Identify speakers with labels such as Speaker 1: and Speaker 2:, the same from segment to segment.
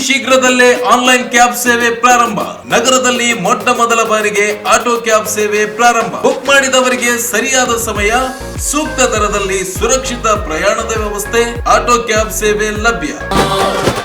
Speaker 1: ಶೀಘ್ರದಲ್ಲೇ online cab ಸೇವೆ ಪ್ರಾರಂಭ. ನಗರದಲ್ಲಿ ಮೊಟ್ಟ ಮೊದಲ ಬಾರಿಗೆ ಆಟೋ ಕ್ಯಾಬ್ ಸೇವೆ ಪ್ರಾರಂಭ. ಬುಕ್ ಮಾಡಿದವರಿಗೆ ಸರಿಯಾದ ಸಮಯ, ಸೂಕ್ತ ದರದಲ್ಲಿ ಸುರಕ್ಷಿತ ಪ್ರಯಾಣದ ವ್ಯವಸ್ಥೆ, ಆಟೋ ಕ್ಯಾಬ್ ಸೇವೆ ಲಭ್ಯ.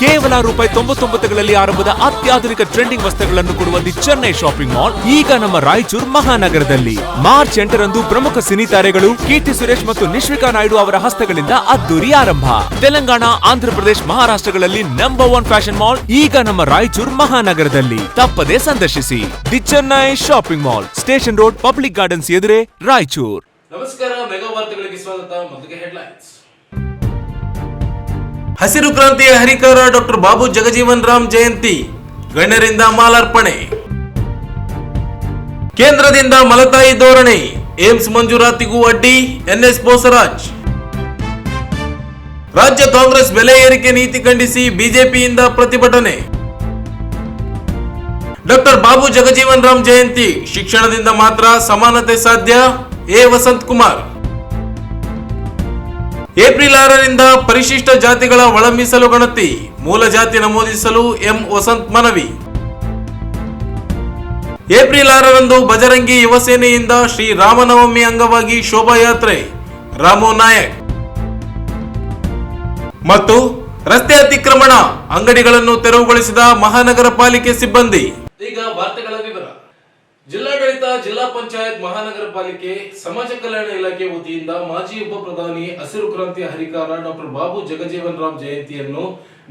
Speaker 2: ಕೇವಲ ₹99ಗಳಲ್ಲಿ ಆರಂಭದ ಅತ್ಯಾಧುನಿಕ ಟ್ರೆಂಡಿಂಗ್ ವಸ್ತುಗಳನ್ನು ಕೊಡುವ ದಿ ಚೆನ್ನೈ ಶಾಪಿಂಗ್ ಮಾಲ್ ಈಗ ನಮ್ಮ ರಾಯಚೂರು ಮಹಾನಗರದಲ್ಲಿ. ಮಾರ್ಚ್ 8ರಂದು ಪ್ರಮುಖ ಸಿನಿ ತಾರೆಗಳು ಕೀರ್ತಿ ಸುರೇಶ್ ಮತ್ತು ನಿಶ್ವಿಕಾ ನಾಯ್ಡು ಅವರ ಹಸ್ತಗಳಿಂದ ಅದ್ದೂರಿ ಆರಂಭ. ತೆಲಂಗಾಣ, ಆಂಧ್ರಪ್ರದೇಶ, ಮಹಾರಾಷ್ಟ್ರಗಳಲ್ಲಿ ನಂಬರ್ 1 ಫ್ಯಾಷನ್ ಮಾಲ್ ಈಗ ನಮ್ಮ ರಾಯಚೂರು ಮಹಾನಗರದಲ್ಲಿ. ತಪ್ಪದೇ ಸಂದರ್ಶಿಸಿ the Chennai shopping mall, station road, public gardens ಎದುರೇ, ರಾಯಚೂರು.
Speaker 1: ನಮಸ್ಕಾರ, ಮೆಗಾ ವಾರ್ತೆಗಳಿಗೆ ಸ್ವಾಗತ. ಮೊದಲಿಗೆ ಹೆಡ್ಲೈನ್ಸ್. ಹಸಿರು ಕ್ರಾಂತಿಯ ಹರಿಕಾರ ಡಾಕ್ಟರ್ ಬಾಬು ಜಗಜೀವನ್ ರಾಮ್ ಜಯಂತಿ, ಗಣ್ಯರಿಂದ ಮಾಲಾರ್ಪಣೆ. ಕೇಂದ್ರದಿಂದ ಮಲತಾಯಿ ಧೋರಣೆ, ಏಮ್ಸ್ ಮಂಜೂರಾತಿಗೂ ಅಡ್ಡಿ, ಎನ್ಎಸ್ ಬೋಸರಾಜ್. ರಾಜ್ಯ ಕಾಂಗ್ರೆಸ್ ಬೆಲೆ ಏರಿಕೆ ನೀತಿ ಖಂಡಿಸಿ ಬಿಜೆಪಿಯಿಂದ ಪ್ರತಿಭಟನೆ. ಡಾಕ್ಟರ್ ಬಾಬು ಜಗಜೀವನ್ ರಾಮ್ ಜಯಂತಿ, ಶಿಕ್ಷಣದಿಂದ ಮಾತ್ರ ಸಮಾನತೆ ಸಾಧ್ಯ, ಎ ವಸಂತ್ ಕುಮಾರ್. ಏಪ್ರಿಲ್ 6ರಿಂದ ಪರಿಶಿಷ್ಟ ಜಾತಿಗಳ ಒಳ ಮೀಸಲು ಗಣತಿ, ಮೂಲ ಜಾತಿ ನಮೂದಿಸಲು ಎಂ ವಸಂತ್ ಮನವಿ. ಏಪ್ರಿಲ್ 6ರಂದು ಬಜರಂಗಿ ಯುವ ಸೇನೆಯಿಂದ ಶ್ರೀ ರಾಮನವಮಿ ಅಂಗವಾಗಿ ಶೋಭಾಯಾತ್ರೆ, ರಾಮು ನಾಯಕ್. ಮತ್ತು ರಸ್ತೆ ಅತಿಕ್ರಮಣ, ಅಂಗಡಿಗಳನ್ನು ತೆರವುಗೊಳಿಸಿದ ಮಹಾನಗರ ಪಾಲಿಕೆ ಸಿಬ್ಬಂದಿ. ಈಗ ವಾರ್ತೆಗಳ ವಿವರ. ಜಿಲ್ಲಾಡಳಿತ, ಜಿಲ್ಲಾ ಪಂಚಾಯತ್, ಮಹಾನಗರ ಪಾಲಿಕೆ, ಸಮಾಜ ಕಲ್ಯಾಣ ಇಲಾಖೆ ವತಿಯಿಂದ ಮಾಜಿ ಉಪ ಪ್ರಧಾನಿ, ಹಸಿರು ಕ್ರಾಂತಿಯ ಹರಿಕಾರ ಡಾಕ್ಟರ್ ಬಾಬು ಜಗಜೀವನ್ ರಾಮ್ ಜಯಂತಿಯನ್ನು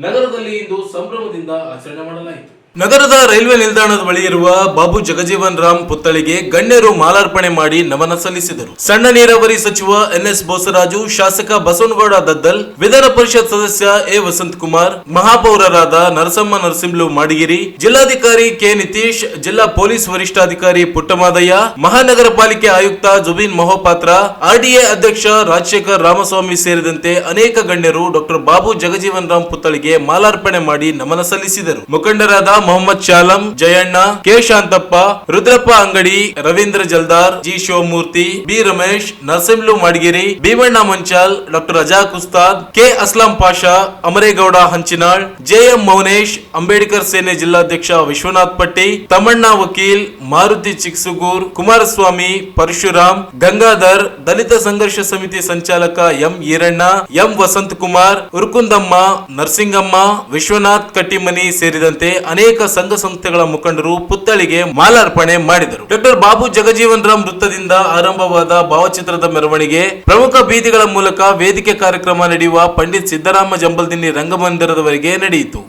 Speaker 1: ನಗರದಲ್ಲಿ ಇಂದು ಸಂಭ್ರಮದಿಂದ ಆಚರಣೆ ಮಾಡಲಾಯಿತು. ನಗರದ ರೈಲ್ವೆ ನಿಲ್ದಾಣದ ಬಳಿ ಇರುವ ಬಾಬು ಜಗಜೀವನ್ ರಾಮ್ ಪುತ್ಥಳಿಗೆ ಗಣ್ಯರು ಮಾಲಾರ್ಪಣೆ ಮಾಡಿ ನಮನ ಸಲ್ಲಿಸಿದರು. ಸಣ್ಣ ನೀರಾವರಿ ಸಚಿವ ಎನ್ಎಸ್ ಬೋಸರಾಜು, ಶಾಸಕ ಬಸವನಗೌಡ ದದ್ದಲ್, ವಿಧಾನ ಪರಿಷತ್ ಸದಸ್ಯ ಎ ವಸಂತ್ ಕುಮಾರ್, ಮಹಾಪೌರರಾದ ನರಸಮ್ಮ ನರಸಿಂಹಲು ಮಾಡಿಗಿರಿ, ಜಿಲ್ಲಾಧಿಕಾರಿ ಕೆ ನಿತೀಶ್, ಜಿಲ್ಲಾ ಪೊಲೀಸ್ ವರಿಷ್ಠಾಧಿಕಾರಿ ಪುಟ್ಟಮಾದಯ್ಯ, ಮಹಾನಗರ ಪಾಲಿಕೆ ಆಯುಕ್ತ ಜುಬಿನ್ ಮಹೋಪಾತ್ರ, ಆರ್ಡಿಎ ಅಧ್ಯಕ್ಷ ರಾಜಶೇಖರ್ ರಾಮಸ್ವಾಮಿ ಸೇರಿದಂತೆ ಅನೇಕ ಗಣ್ಯರು ಡಾಕ್ಟರ್ ಬಾಬು ಜಗಜೀವನ್ ರಾಮ್ ಪುತ್ಥಳಿಗೆ ಮಾಲಾರ್ಪಣೆ ಮಾಡಿ ನಮನ ಸಲ್ಲಿಸಿದರು. ಮುಖಂಡರಾದ Mohammed Shalam, Jayanna, K Shantappa, Rudrappa Angadi, Ravindra Jaldar, G Shivamurthy, B Ramesh, Narasimhulu Madigiri, Bheemanna Manchal, doctor Razak Ustad, K Aslam Pasha, Amaregowda Hanchinal, J M Mounesh, Ambedkar Sene ಜಿಲ್ಲಾಧ್ಯಕ್ಷ ವಿಶ್ವನಾಥ್ ಪಟ್ಟಿ, ತಮ್ಮಣ್ಣ ವಕೀಲ್, ಮಾರುತಿ ಚಿಕ್ಸುಗೂರ್, ಕುಮಾರಸ್ವಾಮಿ, ಪರಶುರಾಮ್, ಗಂಗಾಧರ್, ದಲಿತ ಸಂಘರ್ಷ ಸಮಿತಿ ಸಂಚಾಲಕ ಎಂ ಈರಣ್ಣ, ಎಂ ವಸಂತ್ ಕುಮಾರ್, ಉರ್ಕುಂದಮ್ಮ, ನರಸಿಂಗಮ್ಮ, ವಿಶ್ವನಾಥ್ ಕಟ್ಟಿಮನಿ ಸೇರಿದಂತೆ ಅನೇಕ ಸಂಘ ಸಂಸ್ಥೆಗಳ ಮುಖಂಡರು ಪುತ್ಥಳಿಗೆ ಮಾಲಾರ್ಪಣೆ ಮಾಡಿದರು. ಡಾಕ್ಟರ್ ಬಾಬು ಜಗಜೀವನ್ ರಾಮ್ ವೃತ್ತದಿಂದ ಆರಂಭವಾದ ಭಾವಚಿತ್ರದ ಮೆರವಣಿಗೆ ಪ್ರಮುಖ ಬೀದಿಗಳ ಮೂಲಕ ವೇದಿಕೆ ಕಾರ್ಯಕ್ರಮ ನಡೆಯುವ ಪಂಡಿತ್ ಸಿದ್ದರಾಮ ಜಂಬಲ್ದಿನ್ನಿ ರಂಗಮಂದಿರದವರೆಗೆ ನಡೆಯಿತು.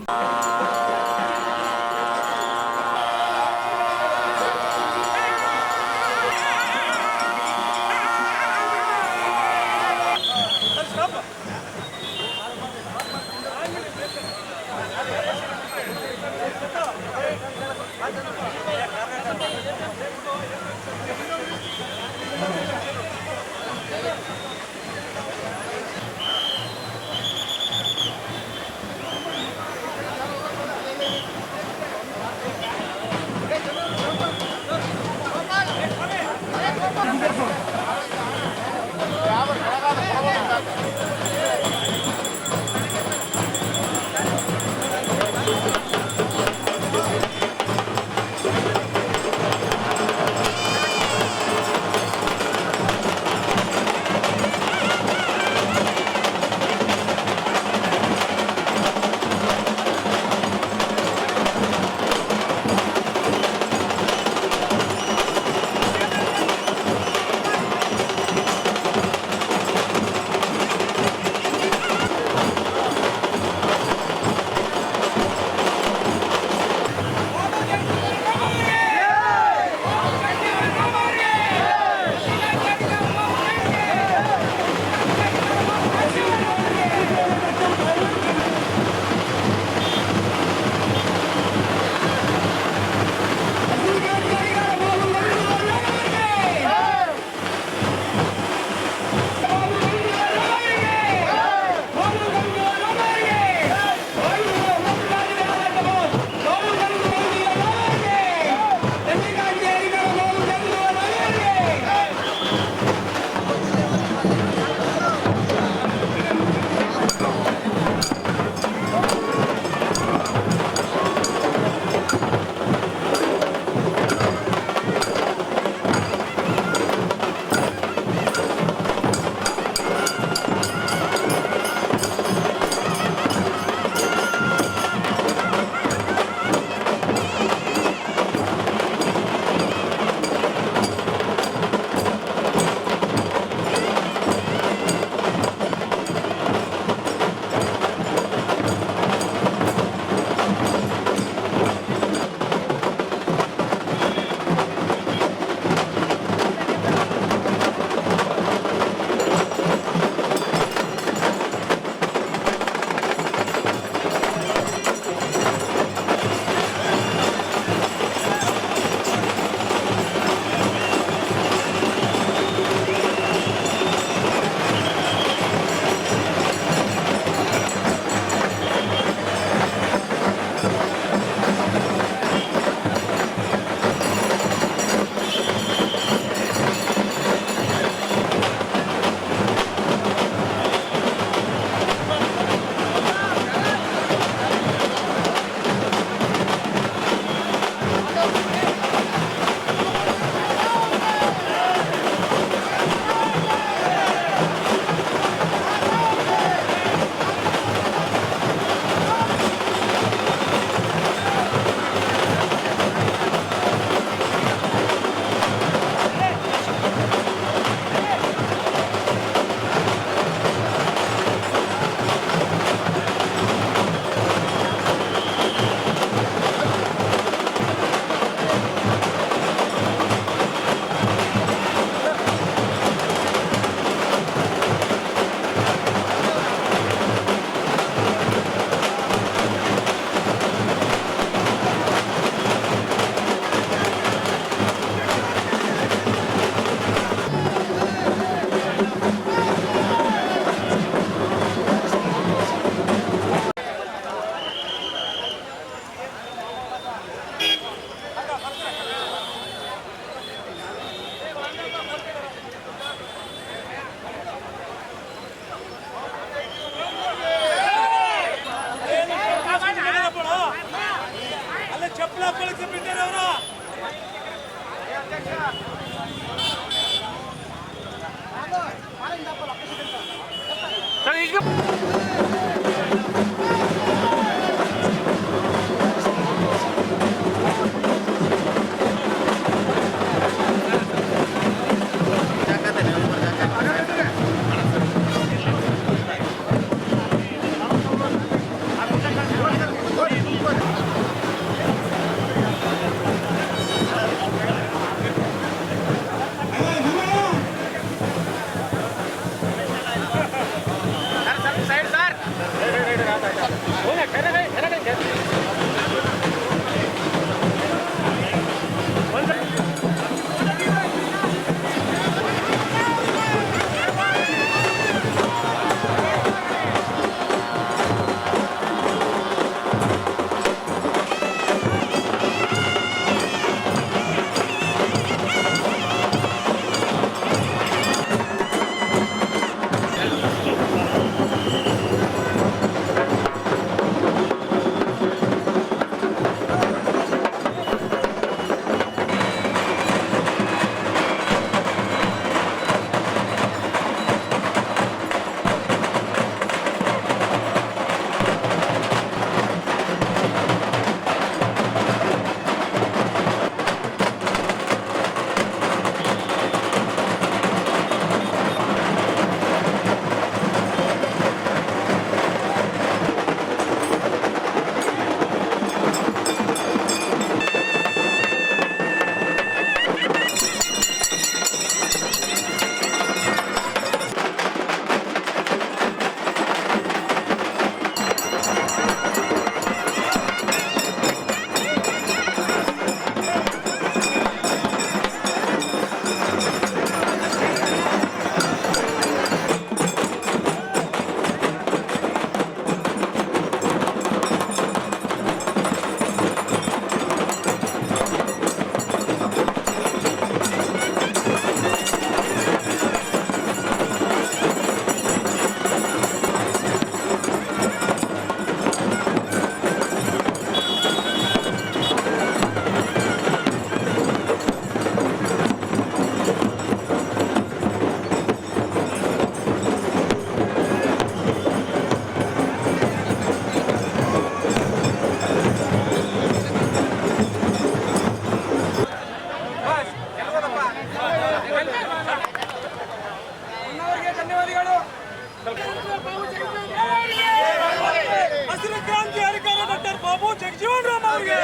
Speaker 3: ಹಸಿರು ಕ್ರಾಂತಿ ಹರಿಕಾರ ಡಾಕ್ಟರ್ ಬಾಬು ಜಗಜೀವನ್ ರಾಮ್ ಅವರಿಗೆ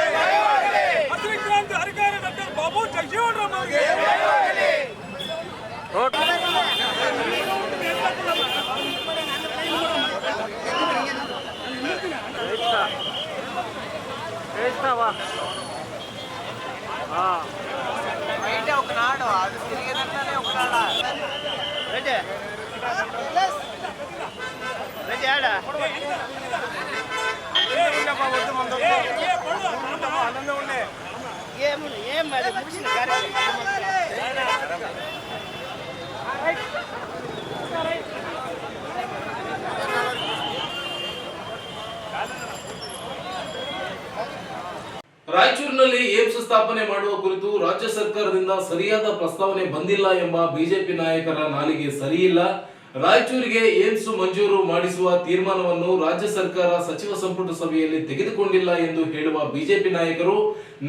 Speaker 3: ಹಸಿರು ಕ್ರಾಂತಿ ಹರಿಕಾರ ಡಾಕ್ಟರ್ ಬಾಬು ಜಗಜೀವನ್ ರಾಮ್ ಅವರಿಗೆ
Speaker 4: ఒక నాడు అది తిరిగేదంటే ఒక నాడు రెడ్డి రెడ్డి ఆడ ఏం అది ముగిసిన
Speaker 1: ರಾಯಚೂರಿನಲ್ಲಿ ಏಮ್ಸ್ ಸ್ಥಾಪನೆ ಮಾಡುವ ಕುರಿತು ರಾಜ್ಯ ಸರ್ಕಾರದಿಂದ ಸರಿಯಾದ ಪ್ರಸ್ತಾವನೆ ಬಂದಿಲ್ಲ ಎಂಬ ಬಿಜೆಪಿ ನಾಯಕರ ನಾಲಿಗೆ ಸರಿಯಿಲ್ಲ. ರಾಯಚೂರಿಗೆ ಏಮ್ಸ್ ಮಂಜೂರು ಮಾಡಿಸುವ ತೀರ್ಮಾನವನ್ನು ರಾಜ್ಯ ಸರ್ಕಾರ ಸಚಿವ ಸಂಪುಟ ಸಭೆಯಲ್ಲಿ ತೆಗೆದುಕೊಂಡಿಲ್ಲ ಎಂದು ಹೇಳುವ ಬಿಜೆಪಿ ನಾಯಕರು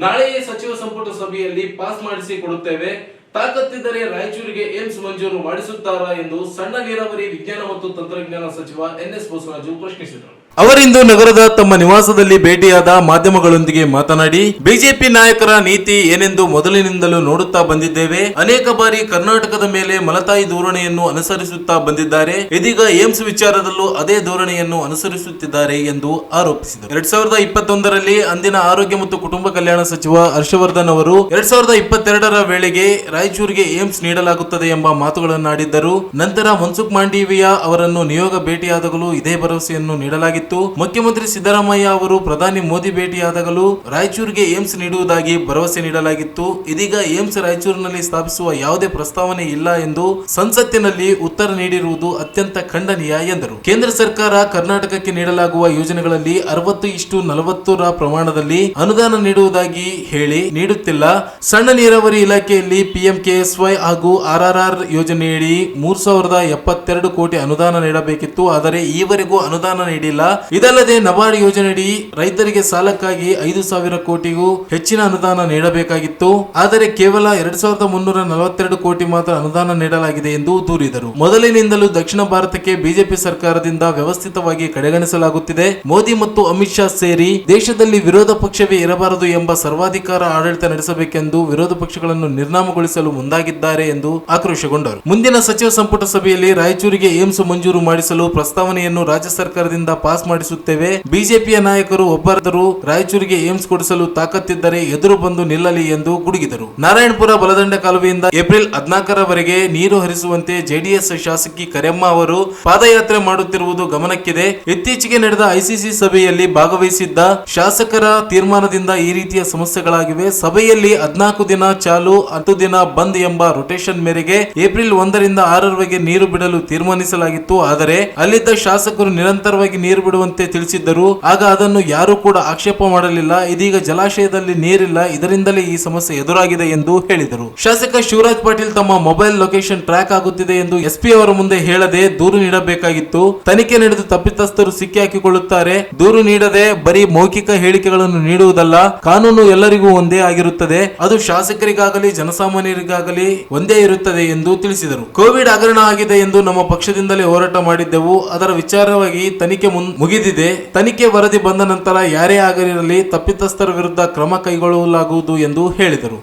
Speaker 1: ನಾಳೆಯೇ ಸಚಿವ ಸಂಪುಟ ಸಭೆಯಲ್ಲಿ ಪಾಸ್ ಮಾಡಿಸಿ ಕೊಡುತ್ತೇವೆ, ತಾಕತ್ತಿದ್ದರೆ ರಾಯಚೂರಿಗೆ ಏಮ್ಸ್ ಮಂಜೂರು ಮಾಡಿಸುತ್ತಾರಾ ಎಂದು ಸಣ್ಣ ನೀರಾವರಿ ವಿಜ್ಞಾನ ಮತ್ತು ತಂತ್ರಜ್ಞಾನ ಸಚಿವ ಎನ್.ಎಸ್. ಬೋಸರಾಜು ಪ್ರಶ್ನಿಸಿದರು. ಅವರಿಂದು ನಗರದ ತಮ್ಮ ನಿವಾಸದಲ್ಲಿ ಭೇಟಿಯಾದ ಮಾಧ್ಯಮಗಳೊಂದಿಗೆ ಮಾತನಾಡಿ, ಬಿಜೆಪಿ ನಾಯಕರ ನೀತಿ ಏನೆಂದು ಮೊದಲಿನಿಂದಲೂ ನೋಡುತ್ತಾ ಬಂದಿದ್ದೇವೆ. ಅನೇಕ ಬಾರಿ ಕರ್ನಾಟಕದ ಮೇಲೆ ಮಲತಾಯಿ ಧೋರಣೆಯನ್ನು ಅನುಸರಿಸುತ್ತಾ ಬಂದಿದ್ದಾರೆ. ಇದೀಗ ಏಮ್ಸ್ ವಿಚಾರದಲ್ಲೂ ಅದೇ ಧೋರಣೆಯನ್ನು ಅನುಸರಿಸುತ್ತಿದ್ದಾರೆ ಎಂದು ಆರೋಪಿಸಿದರು. 2021ರಲ್ಲಿ ಅಂದಿನ ಆರೋಗ್ಯ ಮತ್ತು ಕುಟುಂಬ ಕಲ್ಯಾಣ ಸಚಿವ ಹರ್ಷವರ್ಧನ್ ಅವರು 2022ರ ವೇಳೆಗೆ ರಾಯಚೂರಿಗೆ ಏಮ್ಸ್ ನೀಡಲಾಗುತ್ತದೆ ಎಂಬ ಮಾತುಗಳನ್ನಾಡಿದ್ದರು. ನಂತರ ಮನ್ಸುಖ್ ಮಾಂಡವಿಯಾ ಅವರನ್ನು ನಿಯೋಗ ಭೇಟಿಯಾದಾಗಲೂ ಇದೇ ಭರವಸೆಯನ್ನು ನೀಡಲಾಗಿದೆ. ನೀಡಲಾಗಿತ್ತು. ಮುಖ್ಯಮಂತ್ರಿ ಸಿದ್ದರಾಮಯ್ಯ ಅವರು ಪ್ರಧಾನಿ ಮೋದಿ ಭೇಟಿಯಾದಾಗಲೂ ರಾಯಚೂರಿಗೆ ಏಮ್ಸ್ ನೀಡುವುದಾಗಿ ಭರವಸೆ ನೀಡಲಾಗಿತ್ತು. ಇದೀಗ ಏಮ್ಸ್ ರಾಯಚೂರಿನಲ್ಲಿ ಸ್ಥಾಪಿಸುವ ಯಾವುದೇ ಪ್ರಸ್ತಾವನೆ ಇಲ್ಲ ಎಂದು ಸಂಸತ್ತಿನಲ್ಲಿ ಉತ್ತರ ನೀಡಿರುವುದು ಅತ್ಯಂತ ಖಂಡನೀಯ ಎಂದರು. ಕೇಂದ್ರ ಸರ್ಕಾರ ಕರ್ನಾಟಕಕ್ಕೆ ನೀಡಲಾಗುವ ಯೋಜನೆಗಳಲ್ಲಿ 60:40 ಪ್ರಮಾಣದಲ್ಲಿ ಅನುದಾನ ನೀಡುವುದಾಗಿ ಹೇಳಿ ನೀಡುತ್ತಿಲ್ಲ. ಸಣ್ಣ ನೀರಾವರಿ ಇಲಾಖೆಯಲ್ಲಿ PMKSY ಹಾಗೂ RRR ಯೋಜನೆಯಡಿ 3072 ಕೋಟಿ ಅನುದಾನ ನೀಡಬೇಕಿತ್ತು. ಆದರೆ ಈವರೆಗೂ ಅನುದಾನ ನೀಡಿಲ್ಲ. ಇದಲ್ಲದೆ ನಬಾರ್ಡ್ ಯೋಜನೆಯಡಿ ರೈತರಿಗೆ ಸಾಲಕ್ಕಾಗಿ 5,000 ಕೋಟಿಗೂ ಹೆಚ್ಚಿನ ಅನುದಾನ ನೀಡಬೇಕಾಗಿತ್ತು. ಆದರೆ ಕೇವಲ 2,342 ಕೋಟಿ ಮಾತ್ರ ಅನುದಾನ ನೀಡಲಾಗಿದೆ ಎಂದು ದೂರಿದರು. ಮೊದಲಿನಿಂದಲೂ ದಕ್ಷಿಣ ಭಾರತಕ್ಕೆ ಬಿಜೆಪಿ ಸರ್ಕಾರದಿಂದ ವ್ಯವಸ್ಥಿತವಾಗಿ ಕಡೆಗಣಿಸಲಾಗುತ್ತಿದೆ. ಮೋದಿ ಮತ್ತು ಅಮಿತ್ ಶಾ ಸೇರಿ ದೇಶದಲ್ಲಿ ವಿರೋಧ ಪಕ್ಷವೇ ಇರಬಾರದು ಎಂಬ ಸರ್ವಾಧಿಕಾರ ಆಡಳಿತ ನಡೆಸಬೇಕೆಂದು ವಿರೋಧ ಪಕ್ಷಗಳನ್ನು ನಿರ್ನಾಮಗೊಳಿಸಲು ಮುಂದಾಗಿದ್ದಾರೆ ಎಂದು ಆಕ್ರೋಶಗೊಂಡರು. ಮುಂದಿನ ಸಚಿವ ಸಂಪುಟ ಸಭೆಯಲ್ಲಿ ರಾಯಚೂರಿಗೆ ಏಮ್ಸ್ ಮಂಜೂರು ಮಾಡಿಸಲು ಪ್ರಸ್ತಾವನೆಯನ್ನು ರಾಜ್ಯ ಸರ್ಕಾರದಿಂದ ಪಾಸ್ ಮಾಡಿಸುತ್ತೇವೆ. ಬಿಜೆಪಿಯ ನಾಯಕರು ಒಬ್ಬರಾದರೂ ರಾಯಚೂರಿಗೆ ಏಮ್ಸ್ ಕೊಡಿಸಲು ತಾಕತ್ತಿದ್ದರೆ ಎದುರು ಬಂದು ನಿಲ್ಲಲಿ ಎಂದು ಗುಡುಗಿದರು. ನಾರಾಯಣಪುರ ಬಲದಂಡ ಕಾಲುವೆಯಿಂದ ಏಪ್ರಿಲ್ 14ರವರೆಗೆ ನೀರು ಹರಿಸುವಂತೆ ಜೆಡಿಎಸ್ ಶಾಸಕಿ ಕರೆಮ್ಮ ಅವರು ಪಾದಯಾತ್ರೆ ಮಾಡುತ್ತಿರುವುದು ಗಮನಕ್ಕಿದೆ. ಇತ್ತೀಚೆಗೆ ನಡೆದ ICC ಸಭೆಯಲ್ಲಿ ಭಾಗವಹಿಸಿದ್ದ ಶಾಸಕರ ತೀರ್ಮಾನದಿಂದ ಈ ರೀತಿಯ ಸಮಸ್ಯೆಗಳಾಗಿವೆ. ಸಭೆಯಲ್ಲಿ 14 ದಿನ ಚಾಲು 10 ದಿನ ಬಂದ್ ಎಂಬ ರೊಟೇಷನ್ ಮೇರೆಗೆ ಏಪ್ರಿಲ್ 1ರಿಂದ 6ರವರೆಗೆ ನೀರು ಬಿಡಲು ತೀರ್ಮಾನಿಸಲಾಗಿತ್ತು. ಆದರೆ ಅಲ್ಲಿದ್ದ ಶಾಸಕರು ನಿರಂತರವಾಗಿ ನೀರು ಬಿಡುವಂತೆ ತಿಳಿಸಿದ್ದರು. ಆಗ ಅದನ್ನು ಯಾರು ಕೂಡ ಆಕ್ಷೇಪ ಮಾಡಲಿಲ್ಲ. ಇದೀಗ ಜಲಾಶಯದಲ್ಲಿ ನೀರಿಲ್ಲ, ಇದರಿಂದಲೇ ಈ ಸಮಸ್ಯೆ ಎದುರಾಗಿದೆ ಎಂದು ಹೇಳಿದರು. ಶಾಸಕ ಶಿವರಾಜ್ ಪಾಟೀಲ್ ತಮ್ಮ ಮೊಬೈಲ್ ಲೊಕೇಶನ್ ಟ್ರ್ಯಾಕ್ ಆಗುತ್ತಿದೆ ಎಂದು SP ಅವರ ಮುಂದೆ ಹೇಳದೆ ದೂರು ನೀಡಬೇಕಾಗಿತ್ತು. ತನಿಖೆ ನಡೆದು ತಪ್ಪಿತಸ್ಥರು ಸಿಕ್ಕಿ ಹಾಕಿಕೊಳ್ಳುತ್ತಾರೆ. ದೂರು ನೀಡದೆ ಬರೀ ಮೌಖಿಕ ಹೇಳಿಕೆಗಳನ್ನು ನೀಡುವುದಲ್ಲ. ಕಾನೂನು ಎಲ್ಲರಿಗೂ ಒಂದೇ ಆಗಿರುತ್ತದೆ. ಅದು ಶಾಸಕರಿಗಾಗಲಿ ಜನಸಾಮಾನ್ಯರಿಗಾಗಲಿ ಒಂದೇ ಇರುತ್ತದೆ ಎಂದು ತಿಳಿಸಿದರು. ಕೋವಿಡ್ ಹಗರಣ ಆಗಿದೆ ಎಂದು ನಮ್ಮ ಪಕ್ಷದಿಂದಲೇ ಹೋರಾಟ ಮಾಡಿದ್ದೆವು. ಅದರ ವಿಚಾರವಾಗಿ ತನಿಖೆ ಮುಗಿದಿದೆ. ತನಿಖೆ ವರದಿ ಬಂದ ನಂತರ ಯಾರೇ ಆಗಿರಲಿ ತಪ್ಪಿತಸ್ಥರ ವಿರುದ್ಧ ಕ್ರಮ ಕೈಗೊಳ್ಳಲಾಗುವುದು ಎಂದು ಹೇಳಿದರು.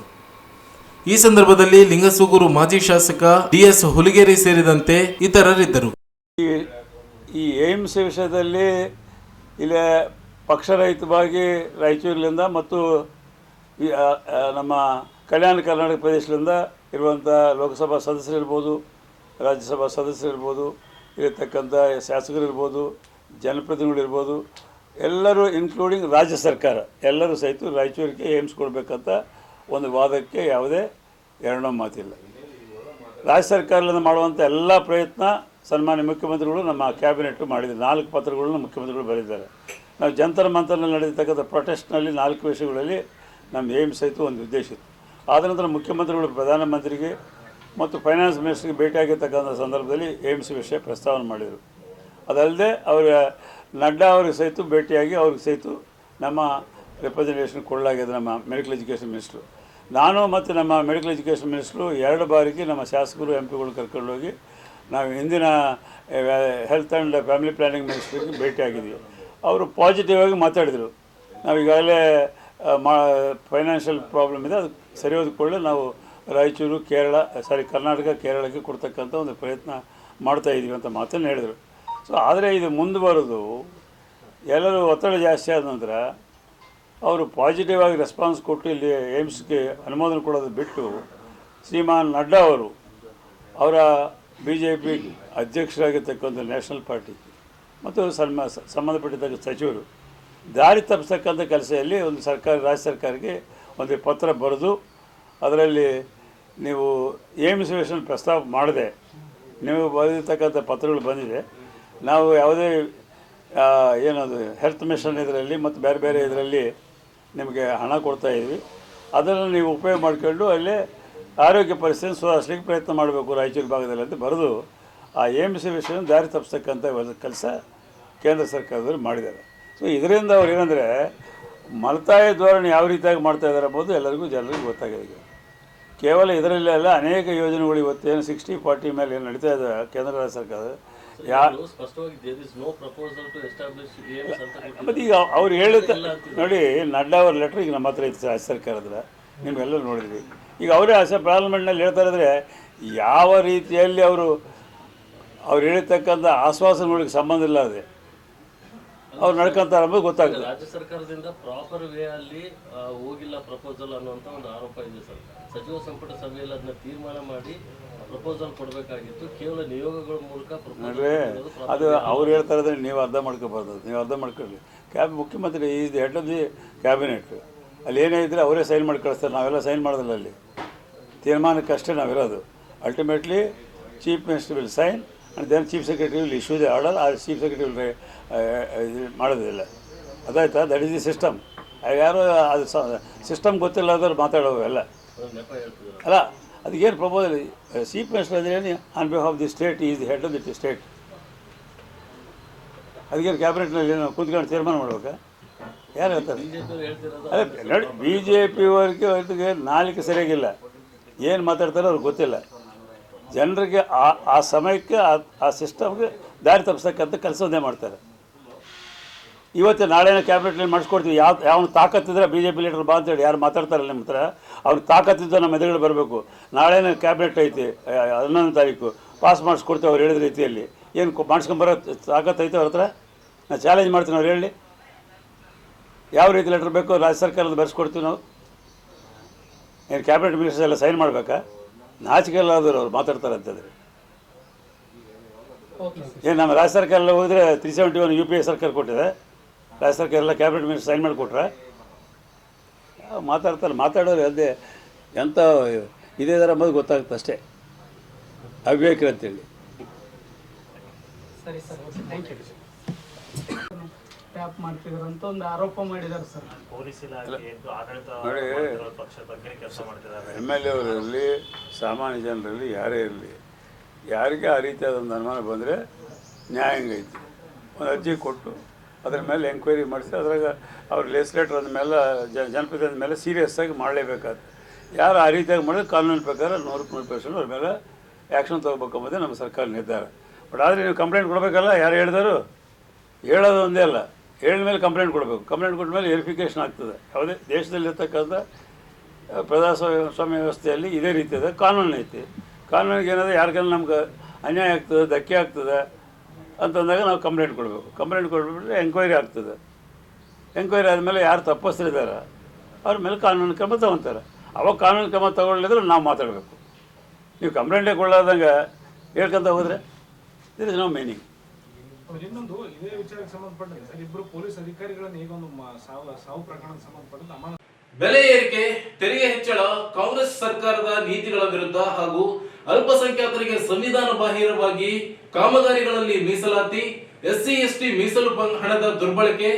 Speaker 1: ಈ ಸಂದರ್ಭದಲ್ಲಿ ಲಿಂಗಸೂಗೂರು ಮಾಜಿ ಶಾಸಕ DS ಹುಲಿಗೇರಿ ಸೇರಿದಂತೆ ಇತರರಿದ್ದರು.
Speaker 5: ಈ ಏಮ್ಸ್ ವಿಷಯದಲ್ಲಿ ಇಲ್ಲಿ ಪಕ್ಷರಹಿತವಾಗಿ ರಾಯಚೂರಿನಿಂದ ಮತ್ತು ನಮ್ಮ ಕಲ್ಯಾಣ ಕರ್ನಾಟಕ ಪ್ರದೇಶದಿಂದ ಇರುವಂಥ ಲೋಕಸಭಾ ಸದಸ್ಯರಿರ್ಬೋದು, ರಾಜ್ಯಸಭಾ ಸದಸ್ಯರಿರ್ಬೋದು, ಇರತಕ್ಕಂಥ ಶಾಸಕರಿರ್ಬೋದು, ಜನಪ್ರತಿನಿಧಿಗಳಿರ್ಬೋದು, ಎಲ್ಲರೂ ಇನ್ಕ್ಲೂಡಿಂಗ್ ರಾಜ್ಯ ಸರ್ಕಾರ ಎಲ್ಲರೂ ಸಹಿತ ರಾಯಚೂರಿಗೆ ಏಮ್ಸ್ ಕೊಡಬೇಕಂತ ಒಂದು ವಾದಕ್ಕೆ ಯಾವುದೇ ಎರಡನೇ ಮಾತಿಲ್ಲ. ರಾಜ್ಯ ಸರ್ಕಾರದಿಂದ ಮಾಡುವಂಥ ಎಲ್ಲ ಪ್ರಯತ್ನ ಸನ್ಮಾನ್ಯ ಮುಖ್ಯಮಂತ್ರಿಗಳು ನಮ್ಮ ಕ್ಯಾಬಿನೆಟ್ ಮಾಡಿದ್ದಾರೆ. 4 ಪತ್ರಗಳನ್ನು ಮುಖ್ಯಮಂತ್ರಿಗಳು ಬರೆದಿದ್ದಾರೆ. ನಾವು ಜಂತರ ಮಂತರ್ನಲ್ಲಿ ನಡೆದಿರ್ತಕ್ಕಂಥ ಪ್ರೊಟೆಸ್ಟ್ನಲ್ಲಿ 4 ವಿಷಯಗಳಲ್ಲಿ ನಮ್ಮ ಏಮ್ಸ್ ಸಹಿತ ಒಂದು ಉದ್ದೇಶ ಇತ್ತು. ಆದ ನಂತರ ಮುಖ್ಯಮಂತ್ರಿಗಳು ಪ್ರಧಾನಮಂತ್ರಿಗೆ ಮತ್ತು ಫೈನಾನ್ಸ್ ಮಿನಿಸ್ಟ್ರಿಗೆ ಭೇಟಿಯಾಗಿರ್ತಕ್ಕಂಥ ಸಂದರ್ಭದಲ್ಲಿ ಏಮ್ಸ್ ವಿಷಯ ಪ್ರಸ್ತಾವನೆ ಮಾಡಿದರು. ಅದಲ್ಲದೆ ಅವರ ನಡ್ಡಾ ಅವ್ರಿಗೆ ಸಹಿತ ಭೇಟಿಯಾಗಿ ಅವ್ರಿಗೆ ಸಹಿತ ನಮ್ಮ ರೆಪ್ರೆಸೆಂಟೇಷನ್ ಕೊಡಲಾಗಿದೆ ನಮ್ಮ ಮೆಡಿಕಲ್ ಎಜುಕೇಷನ್ ಮಿನಿಸ್ಟ್ರು. ನಾನು ಮತ್ತು ನಮ್ಮ ಮೆಡಿಕಲ್ ಎಜುಕೇಷನ್ ಮಿನಿಸ್ಟ್ರು 2 ಬಾರಿಗೆ ನಮ್ಮ ಶಾಸಕರು MP ಗಳು ಕರ್ಕೊಂಡೋಗಿ ನಾವು ಹಿಂದಿನ ಹೆಲ್ತ್ ಆ್ಯಂಡ್ ಫ್ಯಾಮಿಲಿ ಪ್ಲ್ಯಾನಿಂಗ್ ಮಿನಿಸ್ಟ್ರಿಗೆ ಭೇಟಿಯಾಗಿದ್ವಿ. ಅವರು ಪಾಸಿಟಿವ್ ಆಗಿ ಮಾತಾಡಿದರು. ನಾವು ಈಗಾಗಲೇ ಫೈನಾನ್ಷಿಯಲ್ ಪ್ರಾಬ್ಲಮ್ ಇದೆ, ಅದು ಸರಿ ಹೋದ್ಕೊಳ್ಳೆ ನಾವು ರಾಯಚೂರು ಕರ್ನಾಟಕ ಕೇರಳಕ್ಕೆ ಕೊಡ್ತಕ್ಕಂಥ ಒಂದು ಪ್ರಯತ್ನ ಮಾಡ್ತಾಯಿದ್ದೀವಿ ಅಂತ ಮಾತನ್ನು ಹೇಳಿದರು. ಸೊ ಆದರೆ ಇದು ಮುಂದೆ ಬರೋದು ಎಲ್ಲರೂ ಒತ್ತಡ ಜಾಸ್ತಿ ಆದ ನಂತರ ಅವರು ಪಾಸಿಟಿವ್ ಆಗಿ ರೆಸ್ಪಾನ್ಸ್ ಕೊಟ್ಟು ಇಲ್ಲಿ ಏಮ್ಸ್ಗೆ ಅನುಮೋದನೆ ಕೊಡೋದು ಬಿಟ್ಟು ಶ್ರೀಮಾನ್ ನಡ್ಡಾ ಅವರು ಅವರ BJP ಅಧ್ಯಕ್ಷರಾಗಿರ್ತಕ್ಕಂಥ ನ್ಯಾಷನಲ್ ಪಾರ್ಟಿ ಮತ್ತು ಸಂಬಂಧಪಟ್ಟಿದ್ದ ಸಚಿವರು ದಾರಿ ತಪ್ಪಿಸ್ತಕ್ಕಂಥ ಕೆಲಸದಲ್ಲಿ ಒಂದು ರಾಜ್ಯ ಸರ್ಕಾರಕ್ಕೆ ಒಂದು ಪತ್ರ ಬರೆದು ಅದರಲ್ಲಿ ನೀವು ಏಮ್ಸ್ ವಿಷಯ ಪ್ರಸ್ತಾವ ಮಾಡದೆ ನೀವು ಬರೆದಿರ್ತಕ್ಕಂಥ ಪತ್ರಗಳು ಬಂದಿದೆ. ನಾವು ಯಾವುದೇ ಏನದು ಹೆಲ್ತ್ ಮಿಷನ್ ಇದರಲ್ಲಿ ಮತ್ತು ಬೇರೆ ಬೇರೆ ಇದರಲ್ಲಿ ನಿಮಗೆ ಹಣ ಕೊಡ್ತಾಯಿದ್ವಿ, ಅದನ್ನು ನೀವು ಉಪಯೋಗ ಮಾಡಿಕೊಂಡು ಅಲ್ಲಿ ಆರೋಗ್ಯ ಪರಿಸ್ಥಿತಿ ಸುಧಾರಿಸಲಿಕ್ಕೆ ಪ್ರಯತ್ನ ಮಾಡಬೇಕು ರಾಯಚೂರು ಭಾಗದಲ್ಲಿ ಅಂತ ಬರೆದು ಆ ಏಮ್ಸ್ ವಿಷಯ ದಾರಿ ತಪ್ಪಿಸ್ತಕ್ಕಂಥ ಕೆಲಸ ಕೇಂದ್ರ ಸರ್ಕಾರದವರು ಮಾಡಿದ್ದಾರೆ. ಸೊ ಇದರಿಂದ ಅವ್ರು ಏನಂದರೆ ಮಲತಾಯ ಧೋರಣೆ ಯಾವ ರೀತಿಯಾಗಿ ಮಾಡ್ತಾಯಿದ್ದಾರೆ ಎಂಬುದು ಎಲ್ಲರಿಗೂ ಜನರಿಗೆ ಗೊತ್ತಾಗಿದೆ. ಕೇವಲ ಇದರಲ್ಲೇ ಅಲ್ಲ, ಅನೇಕ ಯೋಜನೆಗಳು ಇವತ್ತೇನು 60-40 ಮೇಲೆ ಏನು ನಡೀತಾ ಇದೆ ಕೇಂದ್ರ ರಾಜ್ಯ ಸರ್ಕಾರ ಮತ್ತು ಈಗ ಅವ್ರು ಹೇಳಿದ ನೋಡಿ, ನಡ್ಡಾ ಅವ್ರ ಲೆಟ್ರ್ ಈಗ ನಮ್ಮ ಹತ್ರ ಇತ್ತು ರಾಜ್ಯ ಸರ್ಕಾರದ, ನಿಮ್ಗೆಲ್ಲರೂ ನೋಡಿದ್ವಿ. ಈಗ ಅವರೇ ಪಾರ್ಲಿಮೆಂಟ್ನಲ್ಲಿ ಹೇಳ್ತಾ ಇದ್ರೆ ಯಾವ ರೀತಿಯಲ್ಲಿ ಅವರು ಹೇಳಿರ್ತಕ್ಕಂಥ ಆಶ್ವಾಸನೆಗಳಿಗೆ ಸಂಬಂಧ ಇಲ್ಲ, ಅದೇ ಅವ್ರು ನಡ್ಕೊಂತಾರೆ ಅನ್ನೋದು ಗೊತ್ತಾಗ್ತದೆ.
Speaker 6: ರಾಜ್ಯ ಸರ್ಕಾರದಿಂದ ಪ್ರಾಪರ್ ವೇ ಅಲ್ಲಿ ಹೋಗಿಲ್ಲ ಪ್ರಪೋಸಲ್ ಅನ್ನುವಂಥ ಒಂದು ಆರೋಪ ಇದೆ ಸರ್. ಸಚಿವ ಸಂಪುಟ ಸಭೆಯಲ್ಲಿ ಅದನ್ನ ತೀರ್ಮಾನ ಮಾಡಿ ಪ್ರಪೋಸಲ್ ಕೊಡಬೇಕಾಗಿತ್ತು. ಕೇವಲ ನಿಯೋಗಗಳ ಮೂಲಕ
Speaker 5: ನೋಡ್ರಿ, ಅದು ಅವ್ರು ಹೇಳ್ತಾ ಇದ್ರೆ ನೀವು ಅರ್ಧ ಮಾಡ್ಕೋಬಾರ್ದು. ನೀವು ಅರ್ಧ ಮಾಡ್ಕೊಳ್ಳಿ. ಮುಖ್ಯಮಂತ್ರಿ is the head of the cabinet. ಅಲ್ಲಿ ಏನೇ ಇದ್ದರೆ ಅವರೇ ಸೈನ್ ಮಾಡಿ ಕಳಿಸ್ತಾರೆ. ನಾವೆಲ್ಲ ಸೈನ್ ಮಾಡೋದಿಲ್ಲ. ಅಲ್ಲಿ ತೀರ್ಮಾನಕ್ಕಷ್ಟೇ ನಾವಿರೋದು. Ultimately chief minister will sign and then chief secretary will issue the order. ಆ ಚೀಫ್ ಸೆಕ್ರೆಟರಿ ವಿಲ್ ಮಾಡೋದಿಲ್ಲ. ಅದಾಯ್ತಾ? That is the system. ಯಾರು ಅದು ಸಿಸ್ಟಮ್ ಗೊತ್ತಿಲ್ಲ ಅದ್ರ ಮಾತಾಡೋವು ಎಲ್ಲ ಅಲ್ಲ. ಅದಕ್ಕೇನು ಪ್ರಪೋಸಲ್? ಚೀಫ್ ಮಿನಿಸ್ಟರ್ ಅಂದರೆ on behalf of the state is the head of the state. ಅದಕ್ಕೇನು ಕ್ಯಾಬಿನೆಟ್ನಲ್ಲಿ ಏನು ಕೂತ್ಕೊಂಡು ತೀರ್ಮಾನ ಮಾಡ್ಬೇಕಾ? ಯಾರು ಹೇಳ್ತಾರೆ? ಅದೇ ನೋಡಿ, ಬಿ ಜೆ ಪಿಯವರಿಗೆ ನಾಲಿಗೆ ಸರಿಯಾಗಿಲ್ಲ. ಏನು ಮಾತಾಡ್ತಾರೋ ಅವ್ರಿಗೆ ಗೊತ್ತಿಲ್ಲ. ಜನರಿಗೆ ಆ ಸಮಯಕ್ಕೆ ಆ ಸಿಸ್ಟಮ್ಗೆ ದಾರಿ ತಪ್ಪಿಸ್ತಕ್ಕಂಥ ಕೆಲಸವನ್ನೇ ಮಾಡ್ತಾರೆ. ಇವತ್ತು ನಾಳೆನೇ ಕ್ಯಾಬಿನೆಟ್ನಲ್ಲಿ ಮಾಡಿಸ್ಕೊಡ್ತೀವಿ. ಯಾವನು ತಾಕತ್ತಿದ್ರೆ ಬಿ ಜೆ ಪಿ ಲೀಡರ್ ಬಾ ಅಂತೇಳಿ ಯಾರು ಮಾತಾಡ್ತಾರಲ್ಲ ನಿಮ್ಮ ಹತ್ರ, ಅವ್ನು ತಾಕತ್ತಿದ್ದು ನಮ್ಮ ಎದುರುಗಡೆ ಬರಬೇಕು. ನಾಳೆನೇ ಕ್ಯಾಬಿನೆಟ್ ಐತಿ 11ನೇ ತಾರೀಕು, ಪಾಸ್ ಮಾಡಿಸ್ಕೊಡ್ತೀವಿ ಅವ್ರು ಹೇಳಿದ ರೀತಿಯಲ್ಲಿ. ಏನು ಮಾಡಿಸ್ಕೊಂಬರೋ ತಾಕತ್ತು ಐತೆ ಅವ್ರ ಹತ್ರ? ನಾನು ಚಾಲೆಂಜ್ ಮಾಡ್ತೀನಿ. ಅವ್ರು ಹೇಳಿ ಯಾವ ರೀತಿ ಲೆಟ್ರ್ ಬೇಕು ರಾಜ್ಯ ಸರ್ಕಾರದ ಬರೆಸ್ಕೊಡ್ತೀವಿ ನಾವು. ಏನು ಕ್ಯಾಬಿನೆಟ್ ಮಿನಿಸ್ಟರ್ಸ್ ಎಲ್ಲ ಸೈನ್ ಮಾಡಬೇಕಾ? ನಾಚಿಕೆಲ್ಲ ಆದರೂ ಅವ್ರು ಮಾತಾಡ್ತಾರೆ ಅಂತಂದರೆ. ಏನು ನಮ್ಮ ರಾಜ್ಯ ಸರ್ಕಾರ ಎಲ್ಲ ಹೋದರೆ 371 UPA ಸರ್ಕಾರ ಕೊಟ್ಟಿದೆ. ರಾಜ್ಯ ಸರ್ಕಾರ ಎಲ್ಲ ಕ್ಯಾಬಿನೆಟ್ ಮಿನಿಸ್ಟರ್ ಸೈನ್ ಮಾಡಿಕೊಟ್ರೆ ಮಾತಾಡ್ತಾರೆ. ಮಾತಾಡೋರು ಅದೇ ಎಂಥ ಇದೇ ಥರ ಅಂಬೋದು ಗೊತ್ತಾಗುತ್ತೆ ಅಷ್ಟೇ. ಅವಿವೇಕರು ಅಂತೇಳಿ.
Speaker 7: ಸರಿ ಸರ್, ಥ್ಯಾಂಕ್ ಯು. ಟ್ಯಾಪ್ ಮಾಡ್ತಿದ್ರು ಅಂತ ಒಂದು ಆರೋಪ ಮಾಡಿದ್ದಾರೆ ಸರ್.
Speaker 8: ಪೊಲೀಸ್ ಇಲಾಖೆ ಆಡಳಿತ ಪಕ್ಷದ ಬಗ್ಗೆ ಕೆಲಸ ಮಾಡ್ತಿದ್ದಾರೆ.
Speaker 5: MLA ಅವರಲ್ಲಿ, ಸಾಮಾನ್ಯ ಜನರಲ್ಲಿ ಯಾರೇ ಇರಲಿ, ಯಾರಿಗೆ ಆ ರೀತಿಯಾದ ಒಂದು ಅನುಮಾನ ಬಂದರೆ ನ್ಯಾಯಾಂಗ ಐತಿ. ಒಂದು ಅರ್ಜಿ ಕೊಟ್ಟು ಅದ್ರ ಮೇಲೆ ಎಂಕ್ವೈರಿ ಮಾಡಿಸಿ ಅದ್ರಾಗ ಅವ್ರ ಲೆಜಿಸ್ಲೇಟರ್ ಅಂದಮೇಲೆ ಜನಪ್ರತಿನಿಧಿ ಮೇಲೆ ಸೀರಿಯಸ್ ಆಗಿ ಮಾಡಲೇಬೇಕಾದ್ರೆ ಯಾರು ಆ ರೀತಿಯಾಗಿ ಮಾಡಿದ್ರೆ ಕಾನೂನಿನ ಪ್ರಕಾರ 100% ಅವ್ರ ಮೇಲೆ ಆ್ಯಕ್ಷನ್ ತೊಗೋಬೇಕು ಅಂಬೋದೇ ನಮ್ಮ ಸರ್ಕಾರ ನಿರ್ಧಾರ. ಬಟ್ ಆದರೆ ನೀವು ಕಂಪ್ಲೇಂಟ್ ಕೊಡಬೇಕಲ್ಲ. ಯಾರು ಹೇಳಿದರು? ಹೇಳೋದು ಒಂದೇ ಅಲ್ಲ, ಹೇಳಿದ ಮೇಲೆ ಕಂಪ್ಲೇಂಟ್ ಕೊಡಬೇಕು. ಕಂಪ್ಲೇಂಟ್ ಕೊಟ್ಟ ಮೇಲೆ ವೆರಿಫಿಕೇಷನ್ ಆಗ್ತದೆ. ಯಾವುದೇ ದೇಶದಲ್ಲಿರ್ತಕ್ಕಂಥ ಪ್ರಜಾಸ್ವಾಮ್ಯ ವ್ಯವಸ್ಥೆಯಲ್ಲಿ ಇದೇ ರೀತಿ ಇದೆ. ಕಾನೂನು ಐತಿ. ಕಾನೂನಿಗೆ ಏನಾದರೂ ಯಾರಿಗೆಲ್ಲ ನಮ್ಗೆ ಅನ್ಯಾಯ ಆಗ್ತದೆ, ಧಕ್ಕೆ ಆಗ್ತದೆ ಅಂತಂದಾಗ ನಾವು ಕಂಪ್ಲೇಂಟ್ ಕೊಡಬೇಕು. ಕಂಪ್ಲೇಂಟ್ ಕೊಟ್ಬಿಟ್ರೆ ಎಂಕ್ವೈರಿ ಆಗ್ತದೆ. ಎಂಕ್ವೈರಿ ಆದಮೇಲೆ ಯಾರು ತಪ್ಪಿಸ್ತಿದ್ದಾರೆ ಅವ್ರ ಮೇಲೆ ಕಾನೂನು ಕ್ರಮ ತೊಗೊತಾರೆ. ಅವಾಗ ಕಾನೂನು ಕ್ರಮ ತೊಗೊಳ್ಳಿದ್ರೆ ನಾವು ಮಾತಾಡಬೇಕು. ನೀವು ಕಂಪ್ಲೇಂಟೇ ಕೊಡಲಾರ್ದಂಗೆ ಹೇಳ್ಕೊಂತ ಹೋದರೆ ದಿಸ್ ಇಸ್ ನೋ ಮೀನಿಂಗ್.
Speaker 3: ಇನ್ನೊಂದು ಇದೇ ವಿಚಾರಕ್ಕೆ ಸಂಬಂಧಪಟ್ಟಂತೆ ಸರ್, ಇಬ್ಬರು ಪೊಲೀಸ್ ಅಧಿಕಾರಿಗಳನ್ನ ಈಗ ಒಂದು ಸಾವು ಪ್ರಕರಣಕ್ಕೆ ಸಂಬಂಧಪಟ್ಟಂತೆ ಅಮಾನತು.
Speaker 1: ಬೆಲೆ ಏರಿಕೆ, ತೆರಿಗೆ ಹೆಚ್ಚಳ, ಕಾಂಗ್ರೆಸ್ ಸರ್ಕಾರದ ನೀತಿಗಳ ವಿರುದ್ಧ ಹಾಗೂ ಅಲ್ಪಸಂಖ್ಯಾತರಿಗೆ ಸಂವಿಧಾನ ಬಾಹಿರವಾಗಿ ಕಾಮಗಾರಿಗಳಲ್ಲಿ ಮೀಸಲಾತಿ, SC ST ಮೀಸಲು ಹಣದ ದುರ್ಬಳಕೆ,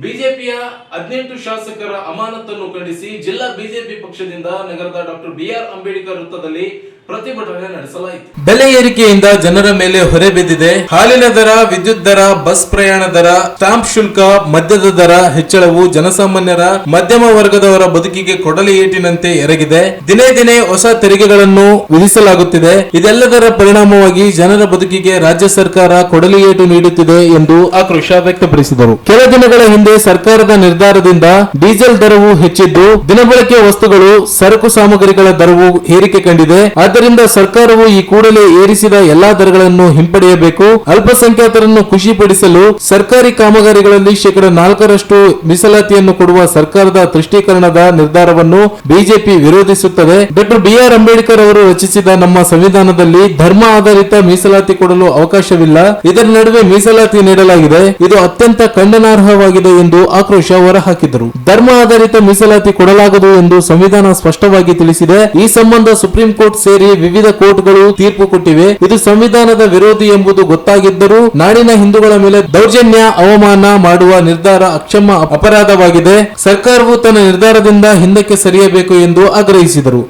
Speaker 1: ಬಿಜೆಪಿಯ 18 ಶಾಸಕರ ಅಮಾನತನ್ನು ಖಂಡಿಸಿ ಜಿಲ್ಲಾ ಬಿಜೆಪಿ ಪಕ್ಷದಿಂದ ನಗರದ ಡಾಕ್ಟರ್ BR ಅಂಬೇಡ್ಕರ್ ವೃತ್ತದಲ್ಲಿ ಪ್ರತಿಭಟನೆ ನಡೆಸಲಾಯಿತು. ಬೆಲೆ ಏರಿಕೆಯಿಂದ ಜನರ ಮೇಲೆ ಹೊರೆ ಬಿದ್ದಿದೆ. ಹಾಲಿನ ದರ, ವಿದ್ಯುತ್ ದರ, ಬಸ್ ಪ್ರಯಾಣ ದರ, ಸ್ಟಾಂಪ್ ಶುಲ್ಕ, ಮದ್ಯದ ದರ ಹೆಚ್ಚಳವು ಜನಸಾಮಾನ್ಯರ ಮಧ್ಯಮ ವರ್ಗದವರ ಬದುಕಿಗೆ ಕೊಡಲಿ ಏಟಿನಂತೆ ಎರಗಿದೆ. ದಿನೇ ದಿನೇ ಹೊಸ ತೆರಿಗೆಗಳನ್ನು ವಿಧಿಸಲಾಗುತ್ತಿದೆ. ಇದೆಲ್ಲದರ ಪರಿಣಾಮವಾಗಿ ಜನರ ಬದುಕಿಗೆ ರಾಜ್ಯ ಸರ್ಕಾರ ಕೊಡಲಿ ಏಟು ನೀಡುತ್ತಿದೆ ಎಂದು ಆಕ್ರೋಶ ವ್ಯಕ್ತಪಡಿಸಿದರು. ಕೆಲ ದಿನಗಳ ಹಿಂದೆ ಸರ್ಕಾರದ ನಿರ್ಧಾರದಿಂದ ಡೀಸೆಲ್ ದರವು ಹೆಚ್ಚಿದ್ದು, ದಿನಬಳಕೆ ವಸ್ತುಗಳು, ಸರಕು ಸಾಮಗ್ರಿಗಳ ದರವು ಏರಿಕೆ ಕಂಡಿದೆ. ಆದ್ದರಿಂದ ಸರ್ಕಾರವು ಈ ಕೂಡಲೇ ಏರಿಸಿದ ಎಲ್ಲಾ ದರಗಳನ್ನು ಹಿಂಪಡೆಯಬೇಕು. ಅಲ್ಪಸಂಖ್ಯಾತರನ್ನು ಖುಷಿಪಡಿಸಲು ಸರ್ಕಾರಿ ಕಾಮಗಾರಿಗಳಲ್ಲಿ 4% ಮೀಸಲಾತಿಯನ್ನು ಕೊಡುವ ಸರ್ಕಾರದ ತುಷ್ಟೀಕರಣದ ನಿರ್ಧಾರವನ್ನು ಬಿಜೆಪಿ ವಿರೋಧಿಸುತ್ತದೆ. ಡಾಕ್ಟರ್ BR ಅಂಬೇಡ್ಕರ್ ಅವರು ರಚಿಸಿದ ನಮ್ಮ ಸಂವಿಧಾನದಲ್ಲಿ ಧರ್ಮ ಆಧಾರಿತ ಮೀಸಲಾತಿ ಕೊಡಲು ಅವಕಾಶವಿಲ್ಲ. ಇದರ ನಡುವೆ ಮೀಸಲಾತಿ ನೀಡಲಾಗಿದೆ. ಇದು ಅತ್ಯಂತ ಖಂಡನಾರ್ಹವಾಗಿದೆ ಎಂದು ಆಕ್ರೋಶ ಹೊರಹಾಕಿದರು. ಧರ್ಮ ಆಧಾರಿತ ಮೀಸಲಾತಿ ಕೊಡಲಾಗದು ಎಂದು ಸಂವಿಧಾನ ಸ್ಪಷ್ಟವಾಗಿ ತಿಳಿಸಿದೆ. ಈ ಸಂಬಂಧ ಸುಪ್ರೀಂ ಕೋರ್ಟ್ ಸೇರಿ ವಿವಿಧ ಕೋರ್ಟ್ಗಳು ತೀರ್ಪು ಕೊಟ್ಟಿವೆ. ಇದು ಸಂವಿಧಾನದ ವಿರೋಧಿ ಎಂಬುದು ಗೊತ್ತಾಗಿದ್ದರೂ ನಾಡಿನ ಹಿಂದೂಗಳ ಮೇಲೆ ದೌರ್ಜನ್ಯ, ಅವಮಾನ ಮಾಡುವ ನಿರ್ಧಾರ ಅಕ್ಷಮ್ಯ ಅಪರಾಧವಾಗಿದೆ. ಸರ್ಕಾರವು ತನ್ನ ನಿರ್ಧಾರದಿಂದ ಹಿಂದಕ್ಕೆ ಸರಿಯಬೇಕು ಎಂದು ಆಗ್ರಹಿಸಿದರು.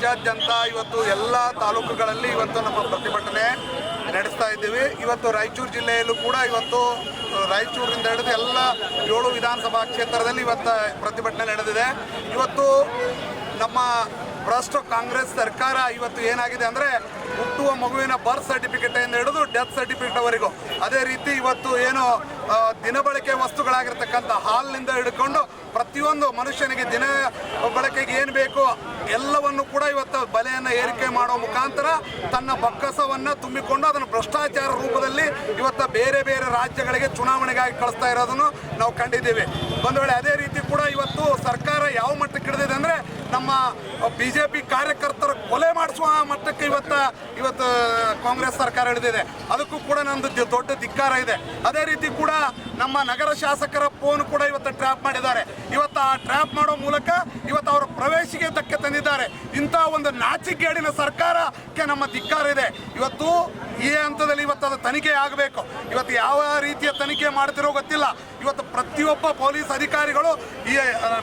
Speaker 9: ರಾಜ್ಯಾದ್ಯಂತ ಇವತ್ತು ಎಲ್ಲ ತಾಲೂಕುಗಳಲ್ಲಿ ಇವತ್ತು ನಮ್ಮ ಪ್ರತಿಭಟನೆ ನಡೆಸ್ತಾ ಇದ್ದೀವಿ. ಇವತ್ತು ರಾಯಚೂರು ಜಿಲ್ಲೆಯಲ್ಲೂ ಕೂಡ ಇವತ್ತು ರಾಯಚೂರಿನಿಂದ ಹಿಡಿದು ಎಲ್ಲ 7 ವಿಧಾನಸಭಾ ಕ್ಷೇತ್ರದಲ್ಲಿ ಇವತ್ತು ಪ್ರತಿಭಟನೆ ನಡೆದಿದೆ. ಇವತ್ತು ನಮ್ಮ ಭ್ರಷ್ಟ ಕಾಂಗ್ರೆಸ್ ಸರ್ಕಾರ ಇವತ್ತು ಏನಾಗಿದೆ ಅಂದರೆ ಹುಟ್ಟುವ ಮಗುವಿನ ಬರ್ತ್ ಸರ್ಟಿಫಿಕೇಟಿಂದ ಹಿಡಿದು ಡೆತ್ ಸರ್ಟಿಫಿಕೇಟ್ವರೆಗೂ, ಅದೇ ರೀತಿ ಇವತ್ತು ಏನು ದಿನಬಳಕೆ ವಸ್ತುಗಳಾಗಿರ್ತಕ್ಕಂಥ ಹಾಲಿನಿಂದ ಹಿಡ್ಕೊಂಡು ಪ್ರತಿಯೊಂದು ಮನುಷ್ಯನಿಗೆ ದಿನ ಬಳಕೆಗೆ ಏನು ಬೇಕು ಎಲ್ಲವನ್ನು ಕೂಡ ಇವತ್ತು ಬೆಲೆಯನ್ನು ಏರಿಕೆ ಮಾಡೋ ಮುಖಾಂತರ ತನ್ನ ಬೊಕ್ಕಸವನ್ನು ತುಂಬಿಕೊಂಡು ಅದನ್ನು ಭ್ರಷ್ಟಾಚಾರ ರೂಪದಲ್ಲಿ ಇವತ್ತು ಬೇರೆ ಬೇರೆ ರಾಜ್ಯಗಳಿಗೆ ಚುನಾವಣೆಗಾಗಿ ಕಳಿಸ್ತಾ ಇರೋದನ್ನು ನಾವು ಕಂಡಿದ್ದೀವಿ. ಒಂದು ವೇಳೆ ಅದೇ ರೀತಿ ಕೂಡ ಇವತ್ತು ಸರ್ಕಾರ ಯಾವ ಮಟ್ಟಕ್ಕೆ ಹಿಡಿದಿದೆ ಅಂದರೆ ನಮ್ಮ BJP ಕಾರ್ಯಕರ್ತರ ಕೊಲೆ ಮಾಡಿಸುವ ಮಟ್ಟಕ್ಕೆ ಇವತ್ತು ಕಾಂಗ್ರೆಸ್ ಸರ್ಕಾರ ಹಿಡಿದಿದೆ. ಅದಕ್ಕೂ ಕೂಡ ನಂದು ದೊಡ್ಡ ಧಿಕ್ಕಾರ ಇದೆ. ಅದೇ ರೀತಿ ಕೂಡ ನಮ್ಮ ನಗರ ಶಾಸಕರ ಫೋನ್ ಕೂಡ ಇವತ್ತು ಟ್ರ್ಯಾಪ್ ಮಾಡಿದ್ದಾರೆ. ಇವತ್ತು ಆ ಟ್ರ್ಯಾಪ್ ಮಾಡೋ ಮೂಲಕ ಇವತ್ತು ಅವರ ಪ್ರವೇಶಿಗೆ ಧಕ್ಕೆ ತಂದಿದ್ದಾರೆ. ಇಂಥ ಒಂದು ನಾಚಿಕೆಗೇಡಿನ ಸರ್ಕಾರಕ್ಕೆ ನಮ್ಮ ಧಿಕ್ಕಾರ ಇದೆ. ಇವತ್ತು ಈ ಹಂತದಲ್ಲಿ ಇವತ್ತು ಅದು ತನಿಖೆ ಆಗಬೇಕು. ಇವತ್ತು ಯಾವ ರೀತಿಯ ತನಿಖೆ ಮಾಡ್ತಿರೋ ಗೊತ್ತಿಲ್ಲ. ಇವತ್ತು ಪ್ರತಿಯೊಬ್ಬ ಪೊಲೀಸ್ ಅಧಿಕಾರಿಗಳು ಈ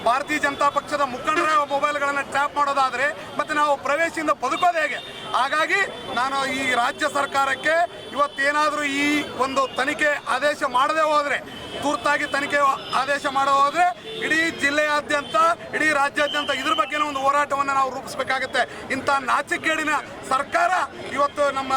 Speaker 9: ಭಾರತೀಯ ಜನತಾ ಪಕ್ಷದ ಮುಖಂಡರ ಮೊಬೈಲ್ಗಳನ್ನು ಟ್ರ್ಯಾಪ್ ಮಾಡೋದಾದರೆ ಮತ್ತು ನಾವು ಪ್ರವೇಶದಿಂದ ಬದುಕೋದು ಹೇಗೆ? ಹಾಗಾಗಿ ನಾನು ಈ ರಾಜ್ಯ ಸರ್ಕಾರಕ್ಕೆ ಇವತ್ತೇನಾದರೂ ಈ ಒಂದು ತನಿಖೆ ಆದೇಶ ಮಾಡದೆ ಹೋದರೆ, ತುರ್ತಾಗಿ ತನಿಖೆ ಆದೇಶ ಮಾಡೋ ಹೋದರೆ ಇಡೀ ಜಿಲ್ಲೆಯಾದ್ಯಂತ ಇಡೀ ರಾಜ್ಯಾದ್ಯಂತ ಇದ್ರ ಬಗ್ಗೆ ಒಂದು ಹೋರಾಟವನ್ನು ನಾವು ರೂಪಿಸಬೇಕಾಗುತ್ತೆ. ಇಂಥ ನಾಚಿಕೆಗೇಡಿನ ಸರ್ಕಾರ ಇವತ್ತು ನಮ್ಮ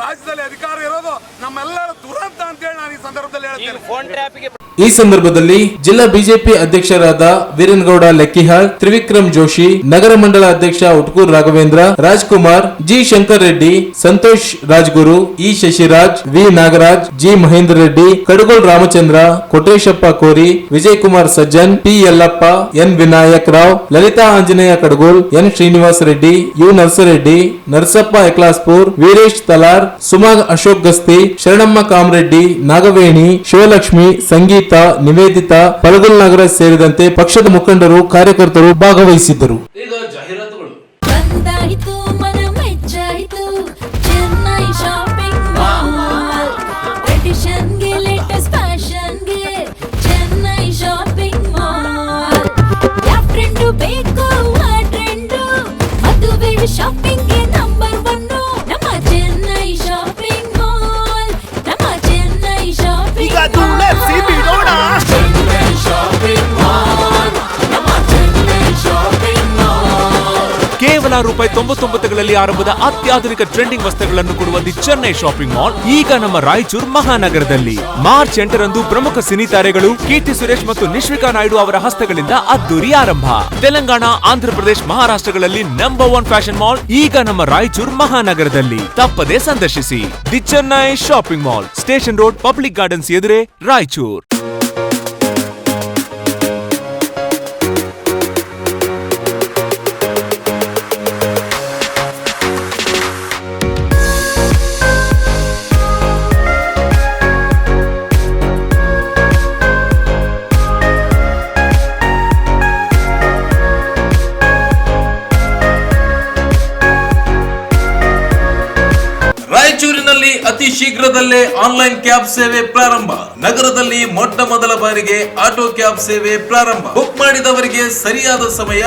Speaker 9: ರಾಜ್ಯದಲ್ಲಿ ಅಧಿಕಾರ ಇರೋದು ನಮ್ಮೆಲ್ಲರ ದುರಂತ ಅಂತೇಳಿ ನಾನು ಈ ಸಂದರ್ಭದಲ್ಲಿ ಹೇಳ್ತೇನೆ.
Speaker 1: ಈ ಸಂದರ್ಭದಲ್ಲಿ ಜಿಲ್ಲಾ ಬಿಜೆಪಿ ಅಧ್ಯಕ್ಷರಾದ ವೀರನಗೌಡ ಲೆಕ್ಕಿಹಾಳ್, ತ್ರಿವಿಕ್ರಮ್ ಜೋಶಿ, ನಗರ ಮಂಡಲ ಅಧ್ಯಕ್ಷ Utkur Raghavendra, Rajkumar, G Shankar Reddy, Santosh Rajguru, E Shashiraj, V Nagaraj, G Mahendra Reddy, Kadagol Ramachandra, Kotreshappa Kori, Vijay Kumar Sajjan, P Yallappa, N Vinayak Rao, Lalitha Anjaneya Kadagol, N Srinivasa Reddy, U Narasareddy, Narasappa Eklaspur, Veeresh Talar, ಸುಮಾಗ್ ಅಶೋಕ್ ಗಸ್ತಿ, ಶರಣಮ್ಮ ಕಾಮರೆಡ್ಡಿ, ನಾಗವೇಣಿ, ಶಿವಲಕ್ಷ್ಮಿ, ಸಂಗೀತ, ನಿವೇದಿತಾ, ಪಳಗಲ್ ನಾಗರಾಜ್ ಸೇರಿದಂತೆ ಪಕ್ಷದ ಮುಖಂಡರು, ಕಾರ್ಯಕರ್ತರು ಭಾಗವಹಿಸಿದ್ದರು. ಈಗ ಜಾಹೀರಾತುಗಳು.
Speaker 10: ಬಂದಾಯಿತು ಮನ ಮೆಚ್ಚಾಯಿತು ಚೆನ್ನೈ ಶಾಪಿಂಗ್ ಮಾಲ್. ಟ್ರೆಡಿಷನ್ಗೆ ಲೇಟೆಸ್ಟ್ ಫ್ಯಾಷನ್ಗೆ ಚೆನ್ನೈ ಶಾಪಿಂಗ್ ಮಾಲ್. ಯಾವ ಟ್ರೆಂಡು ಬೇಕು ಆ ಟ್ರೆಂಡು, ಮದುವೆ ಶಾಪಿಂಗ್ಗೆ ನಂಬರ್ 1 ನಮ್ಮ ಚೆನ್ನೈ ಶಾಪಿಂಗ್ ಮಾಲ್. ನಮ್ಮ ಚೆನ್ನೈ ಶಾಪಿಂಗ್
Speaker 2: ಕೇವಲ ₹99ಗಳಲ್ಲಿ ಆರಂಭದ ಅತ್ಯಾಧುನಿಕ ಟ್ರೆಂಡಿಂಗ್ ವಸ್ತ್ರಗಳನ್ನು ಕೊಡುವ ದಿ ಚೆನ್ನೈ ಶಾಪಿಂಗ್ ಮಾಲ್ ಈಗ ನಮ್ಮ ರಾಯಚೂರು ಮಹಾನಗರದಲ್ಲಿ. ಮಾರ್ಚ್ 8ರಂದು ಪ್ರಮುಖ ಸಿನಿ ತಾರೆಗಳು ಕೀರ್ತಿ ಸುರೇಶ್ ಮತ್ತು ನಿಶ್ವಿಕಾ ನಾಯ್ಡು ಅವರ ಹಸ್ತಗಳಿಂದ ಅದ್ದೂರಿ ಆರಂಭ. ತೆಲಂಗಾಣ, ಆಂಧ್ರಪ್ರದೇಶ, ಮಹಾರಾಷ್ಟ್ರಗಳಲ್ಲಿ ನಂಬರ್ 1 ಫ್ಯಾಷನ್ ಮಾಲ್ ಈಗ ನಮ್ಮ ರಾಯಚೂರು ಮಹಾನಗರದಲ್ಲಿ. ತಪ್ಪದೇ ಸಂದರ್ಶಿಸಿ the Chennai shopping mall, station road, public gardens ಎದುರೇ, ರಾಯಚೂರು.
Speaker 1: ರಾಯಚೂರಿನಲ್ಲಿ ಅತಿ ಶೀಘ್ರದಲ್ಲೇ ಆನ್ಲೈನ್ ಕ್ಯಾಬ್ ಸೇವೆ ಪ್ರಾರಂಭ. ನಗರದಲ್ಲಿ ಮೊಟ್ಟ ಮೊದಲ ಬಾರಿಗೆ ಆಟೋ ಕ್ಯಾಬ್ ಸೇವೆ ಪ್ರಾರಂಭ. ಬುಕ್ ಮಾಡಿದವರಿಗೆ ಸರಿಯಾದ ಸಮಯ,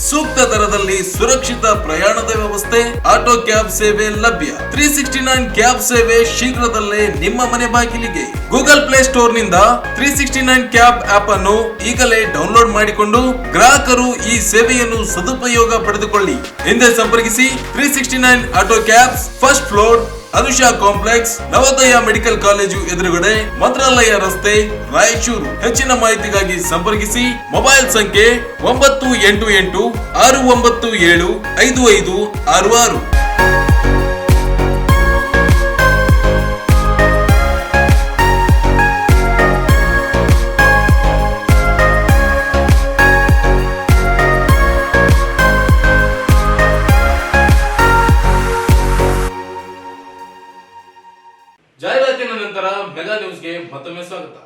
Speaker 1: ಸೂಕ್ತ ದರದಲ್ಲಿ ಸುರಕ್ಷಿತ ಪ್ರಯಾಣದ ವ್ಯವಸ್ಥೆ, ಆಟೋ ಕ್ಯಾಬ್ ಸೇವೆ ಲಭ್ಯ. 369 ಕ್ಯಾಬ್ ಸೇವೆ ಶೀಘ್ರದಲ್ಲೇ ನಿಮ್ಮ ಮನೆ ಬಾಗಿಲಿಗೆ. ಗೂಗಲ್ ಪ್ಲೇ ಸ್ಟೋರ್ ನಿಂದ 369 ಕ್ಯಾಬ್ ಆಪ್ ಅನ್ನು ಈಗಲೇ ಡೌನ್ಲೋಡ್ ಮಾಡಿಕೊಂಡು ಗ್ರಾಹಕರು ಈ ಸೇವೆಯನ್ನು ಸದುಪಯೋಗ ಪಡೆದುಕೊಳ್ಳಿ. ಹಿಂದೆ ಸಂಪರ್ಕಿಸಿ 369 auto cabs, first floor, Anusha complex, Navodaya medical college ಎದುರುಗಡೆ, ಮಂತ್ರಾಲಯ ರಸ್ತೆ, ರಾಯಚೂರು. ಹೆಚ್ಚಿನ ಮಾಹಿತಿಗಾಗಿ ಸಂಪರ್ಕಿಸಿ ಮೊಬೈಲ್ ಸಂಖ್ಯೆ 988 697 5566. ಜಾಹೀರಾತಿನ ನಂತರ ಮೆಗಾ ನ್ಯೂಸ್ಗೆ ಮತ್ತೊಮ್ಮೆ ಸ್ವಾಗತ.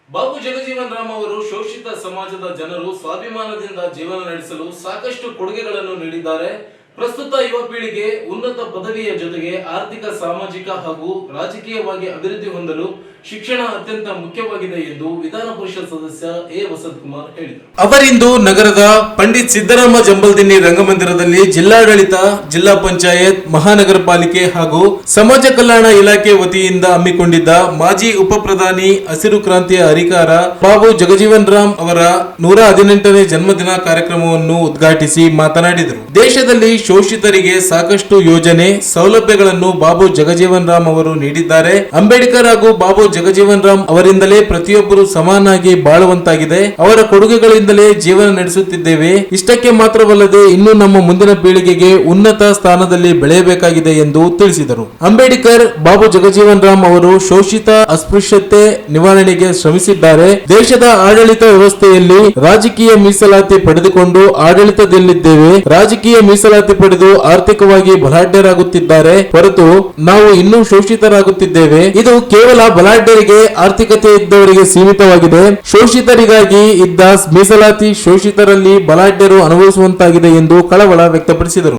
Speaker 1: ಬಾಬು ಜಗಜೀವನ್ ರಾಮ್ ಅವರು ಶೋಷಿತ ಸಮಾಜದ ಜನರು ಸ್ವಾಭಿಮಾನದಿಂದ ಜೀವನ ನಡೆಸಲು ಸಾಕಷ್ಟು ಕೊಡುಗೆಗಳನ್ನು ನೀಡಿದ್ದಾರೆ. ಪ್ರಸ್ತುತ ಯುವ ಪೀಳಿಗೆ ಉನ್ನತ ಪದವಿಯ ಜೊತೆಗೆ ಆರ್ಥಿಕ, ಸಾಮಾಜಿಕ ಹಾಗೂ ರಾಜಕೀಯವಾಗಿ ಅಭಿವೃದ್ಧಿ ಹೊಂದಲು ಶಿಕ್ಷಣ ಅತ್ಯಂತ ಮುಖ್ಯವಾಗಿದೆ ಎಂದು ವಿಧಾನ ಪರಿಷತ್ ಸದಸ್ಯ ಎ ವಸಂತ್ ಕುಮಾರ್ ಹೇಳಿದರು. ಅವರಿಂದು ನಗರದ ಪಂಡಿತ್ ಸಿದ್ದರಾಮ ಜಂಬಲ್ದಿನ್ನಿ ರಂಗಮಂದಿರದಲ್ಲಿ ಜಿಲ್ಲಾಡಳಿತ, ಜಿಲ್ಲಾ ಪಂಚಾಯತ್, ಮಹಾನಗರ ಪಾಲಿಕೆ ಹಾಗೂ ಸಮಾಜ ಕಲ್ಯಾಣ ಇಲಾಖೆ ವತಿಯಿಂದ ಹಮ್ಮಿಕೊಂಡಿದ್ದ ಮಾಜಿ ಉಪ ಪ್ರಧಾನಿ, ಹಸಿರು ಕ್ರಾಂತಿಯ ಹರಿಕಾರ ಬಾಬು ಜಗಜೀವನ್ ರಾಮ್ ಅವರ 118ನೇ ಜನ್ಮದಿನ ಕಾರ್ಯಕ್ರಮವನ್ನು ಉದ್ಘಾಟಿಸಿ ಮಾತನಾಡಿದರು. ದೇಶದಲ್ಲಿ ಶೋಷಿತರಿಗೆ ಸಾಕಷ್ಟು ಯೋಜನೆ, ಸೌಲಭ್ಯಗಳನ್ನು ಬಾಬು ಜಗಜೀವನ್ ರಾಮ್ ಅವರು ನೀಡಿದ್ದಾರೆ. ಅಂಬೇಡ್ಕರ್ ಹಾಗೂ ಬಾಬು ಜಗಜೀವನ್ ರಾಮ್ ಅವರಿಂದಲೇ ಪ್ರತಿಯೊಬ್ಬರು ಸಮಾನಾಗಿ ಬಾಳುವಂತಾಗಿದೆ. ಅವರ ಕೊಡುಗೆಗಳಿಂದಲೇ ಜೀವನ ನಡೆಸುತ್ತಿದ್ದೇವೆ. ಇಷ್ಟಕ್ಕೆ ಮಾತ್ರವಲ್ಲದೆ ಇನ್ನು ನಮ್ಮ ಮುಂದಿನ ಪೀಳಿಗೆಗೆ ಉನ್ನತ ಸ್ಥಾನದಲ್ಲಿ ಬೆಳೆಯಬೇಕಾಗಿದೆ ಎಂದು ತಿಳಿಸಿದರು. ಅಂಬೇಡ್ಕರ್, ಬಾಬು ಜಗಜೀವನ್ ರಾಮ್ ಅವರು ಶೋಷಿತ, ಅಸ್ಪೃಶ್ಯತೆ ನಿವಾರಣೆಗೆ ಶ್ರಮಿಸಿದ್ದಾರೆ. ದೇಶದ ಆಡಳಿತ ವ್ಯವಸ್ಥೆಯಲ್ಲಿ ರಾಜಕೀಯ ಮೀಸಲಾತಿ ಪಡೆದುಕೊಂಡು ಆಡಳಿತದಲ್ಲಿದ್ದೇವೆ. ರಾಜಕೀಯ ಮೀಸಲಾತಿ ಪಡೆದು ಆರ್ಥಿಕವಾಗಿ ಬಲಾಢ್ಯರಾಗುತ್ತಿದ್ದಾರೆ ಹೊರತು ನಾವು ಇನ್ನೂ ಶೋಷಿತರಾಗುತ್ತಿದ್ದೇವೆ. ಇದು ಕೇವಲ ಬಲಾಢ್ಯರಿಗೆ, ಆರ್ಥಿಕತೆ ಇದ್ದವರಿಗೆ ಸೀಮಿತವಾಗಿದೆ. ಶೋಷಿತರಿಗಾಗಿ ಇದ್ದ ಮೀಸಲಾತಿ ಶೋಷಿತರಲ್ಲಿ ಬಲಾಢ್ಯರು ಅನುಭವಿಸುವಂತಾಗಿದೆ ಎಂದು ಕಳವಳ ವ್ಯಕ್ತಪಡಿಸಿದರು.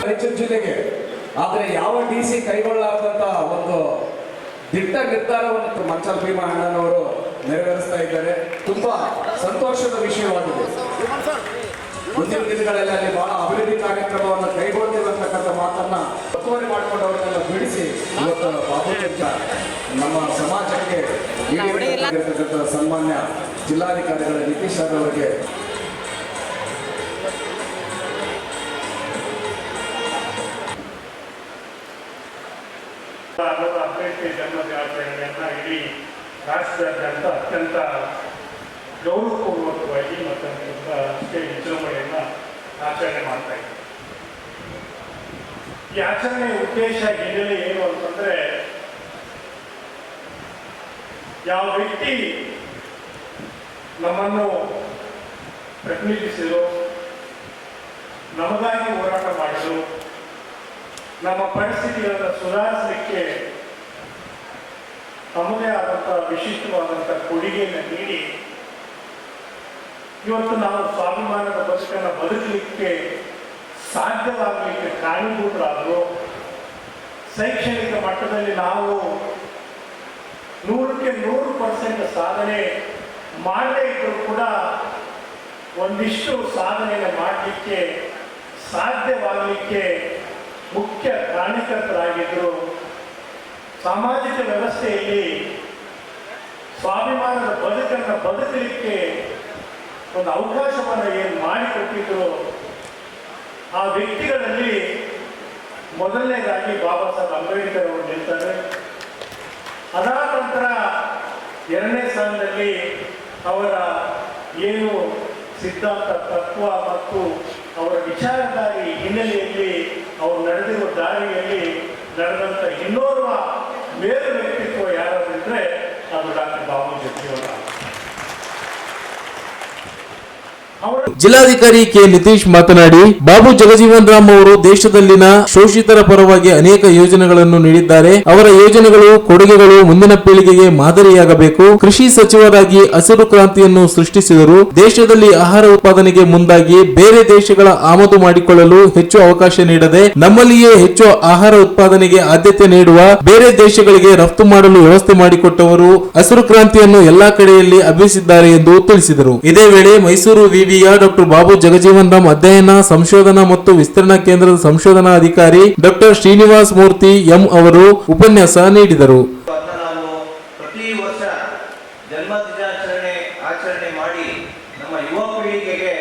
Speaker 11: ರಾಯಚೂರು ಜಿಲ್ಲೆಗೆ ಆದರೆ ಯಾವ DC ಕೈಗೊಳ್ಳಲಾದಂತ ಒಂದು ದಿಟ್ಟ ನಿರ್ಧಾರವನ್ನು ಮಂಚಲ್ ಭೀಮಾ ಅಣ್ಣನವರು ನೆರವೇರಿಸ್ತಾ ಇದ್ದಾರೆ. ತುಂಬಾ ಸಂತೋಷದ ವಿಷಯವಾಗಿದೆ. ಮುಂದಿನ ದಿನಗಳಲ್ಲಿ ಅಲ್ಲಿ ಬಹಳ ಅಭಿವೃದ್ಧಿ ಕಾರ್ಯಕ್ರಮವನ್ನು ಕೈಗೊಳ್ತಿರತಕ್ಕಂಥ ಮಾತನ್ನ ಒತ್ತುವರಿ ಮಾಡಿಕೊಂಡು ಅವರನ್ನೆಲ್ಲ ಬಿಡಿಸಿ ಇವತ್ತು ಬಾಬು ನಮ್ಮ ಸಮಾಜಕ್ಕೆ ನೀಡಿರತಕ್ಕಂಥ ಸನ್ಮಾನ್ಯ ಜಿಲ್ಲಾಧಿಕಾರಿಗಳ ನಿತೀಶ್ ಸರ್ ಅವರಿಗೆ
Speaker 8: ಜನ್ಮದಿನಾಚರಣೆಯನ್ನ ಇಡೀ ರಾಷ್ಟ್ರಾದ್ಯಂತ ಅತ್ಯಂತ ಗೌರವಪೂರ್ವಕವಾಗಿ ಮತ್ತು ಅಷ್ಟೇ ವಿಜೃಂಭಣೆಯನ್ನ ಆಚರಣೆ ಮಾಡ್ತಾ ಇದ್ದೀವಿ. ಈ ಆಚರಣೆಯ ಉದ್ದೇಶ ಹಿನ್ನೆಲೆ ಏನು ಅಂತಂದ್ರೆ, ಯಾವ ವ್ಯಕ್ತಿ ನಮ್ಮನ್ನು ಪ್ರತಿನಿಧಿಸಿದ್ರು, ನಮಗಾಗಿ ಹೋರಾಟ ಮಾಡಿದ್ರು, ನಮ್ಮ ಪರಿಸ್ಥಿತಿಗಳನ್ನು ಸುಧಾರಿಸಲಿಕ್ಕೆ ತಮ್ಮದೇ ಆದಂತಹ ವಿಶಿಷ್ಟವಾದಂತಹ ಕೊಡುಗೆಯನ್ನು ನೀಡಿ ಇವತ್ತು ನಾವು ಸ್ವಾಭಿಮಾನದ ಬದುಕನ್ನು ಬದುಕಲಿಕ್ಕೆ ಸಾಧ್ಯವಾಗಲಿಕ್ಕೆ ಕಾರಣೀಭೂತರಾದರು. ಶೈಕ್ಷಣಿಕ ಮಟ್ಟದಲ್ಲಿ ನಾವು 100ಕ್ಕೆ 100% ಸಾಧನೆ ಮಾಡದೇ ಇದ್ರೂ ಕೂಡ ಒಂದಿಷ್ಟು ಸಾಧನೆಯನ್ನು ಮಾಡಲಿಕ್ಕೆ ಸಾಧ್ಯವಾಗಲಿಕ್ಕೆ ಮುಖ್ಯ ಕಾರಣಕರ್ತರಾಗಿದ್ದರು. ಸಾಮಾಜಿಕ ವ್ಯವಸ್ಥೆಯಲ್ಲಿ ಸ್ವಾಭಿಮಾನದ ಬದುಕನ್ನು ಬದುಕಲಿಕ್ಕೆ ಒಂದು ಅವಕಾಶವನ್ನು ಏನು ಮಾಡಿಕೊಟ್ಟಿದ್ರು, ಆ ವ್ಯಕ್ತಿಗಳಲ್ಲಿ ಮೊದಲನೇದಾಗಿ ಬಾಬಾ ಸಾಹೇಬ್ ಅಂಬೇಡ್ಕರ್ ಅವರು ನಿಲ್ತಾರೆ. ಅದಾದ ನಂತರ ಎರಡನೇ ಸ್ಥಾನದಲ್ಲಿ ಅವರ ಏನು ಸಿದ್ಧಾಂತ, ತತ್ವ ಮತ್ತು ಅವರ ವಿಚಾರಧಾರಿ ಹಿನ್ನೆಲೆಯಲ್ಲಿ ಅವರು ನಡೆದಿರುವ ದಾರಿಯಲ್ಲಿ ನಡೆದಂಥ ಇನ್ನೋರ್ವ ಮೇಲು ವ್ಯಕ್ತಿತ್ವ ಯಾರಾದ್ರೆ ಅದು ಡಾಕ್ಟರ್ ಬಾಬು ಜಗಜೀವನ್ ರಾಮ್.
Speaker 1: ಜಿಲ್ಲಾಧಿಕಾರಿ ಕೆ ನಿತೀಶ್ ಮಾತನಾಡಿ, ಬಾಬು ಜಗಜೀವನ್ ರಾಮ್ ಅವರು ದೇಶದಲ್ಲಿನ ಶೋಷಿತರ ಪರವಾಗಿ ಅನೇಕ ಯೋಜನೆಗಳನ್ನು ನೀಡಿದ್ದಾರೆ. ಅವರ ಯೋಜನೆಗಳು, ಕೊಡುಗೆಗಳು ಮುಂದಿನ ಪೀಳಿಗೆಗೆ ಮಾದರಿಯಾಗಬೇಕು. ಕೃಷಿ ಸಚಿವರಾಗಿ ಹಸಿರು ಕ್ರಾಂತಿಯನ್ನು ಸೃಷ್ಟಿಸಿದರು. ದೇಶದಲ್ಲಿ ಆಹಾರ ಉತ್ಪಾದನೆಗೆ ಮುಂದಾಗಿ ಬೇರೆ ದೇಶಗಳ ಆಮದು ಮಾಡಿಕೊಳ್ಳಲು ಹೆಚ್ಚು ಅವಕಾಶ ನೀಡದೆ ನಮ್ಮಲ್ಲಿಯೇ ಹೆಚ್ಚು ಆಹಾರ ಉತ್ಪಾದನೆಗೆ ಆದ್ಯತೆ ನೀಡುವ, ಬೇರೆ ದೇಶಗಳಿಗೆ ರಫ್ತು ಮಾಡಲು ವ್ಯವಸ್ಥೆ ಮಾಡಿಕೊಟ್ಟವರು ಹಸಿರು ಕ್ರಾಂತಿಯನ್ನು ಎಲ್ಲಾ ಕಡೆಯಲ್ಲಿ ಹಬ್ಬಿಸಿದ್ದಾರೆ ಎಂದು ತಿಳಿಸಿದರು. ಇದೇ ವೇಳೆ ಮೈಸೂರು ವಿವಿ ವಿವಿಯ ಡಾಕ್ಟರ್ ಬಾಬು ಜಗಜೀವನ್ ರಾಮ್ ಅಧ್ಯಯನ ಸಂಶೋಧನಾ ಮತ್ತು ವಿಸ್ತರಣಾ ಕೇಂದ್ರದ ಸಂಶೋಧನಾ ಅಧಿಕಾರಿ ಡಾಕ್ಟರ್ ಶ್ರೀನಿವಾಸ್ ಮೂರ್ತಿ ಎಂ ಅವರು ಉಪನ್ಯಾಸ ನೀಡಿದರು.
Speaker 12: ನಾವು ಪ್ರತಿ ವರ್ಷ ಜನ್ಮ ದಿನಾಚರಣೆ ಆಚರಣೆ ಮಾಡಿ ನಮ್ಮ ಯುವ ಪೀಳಿಗೆಗೆ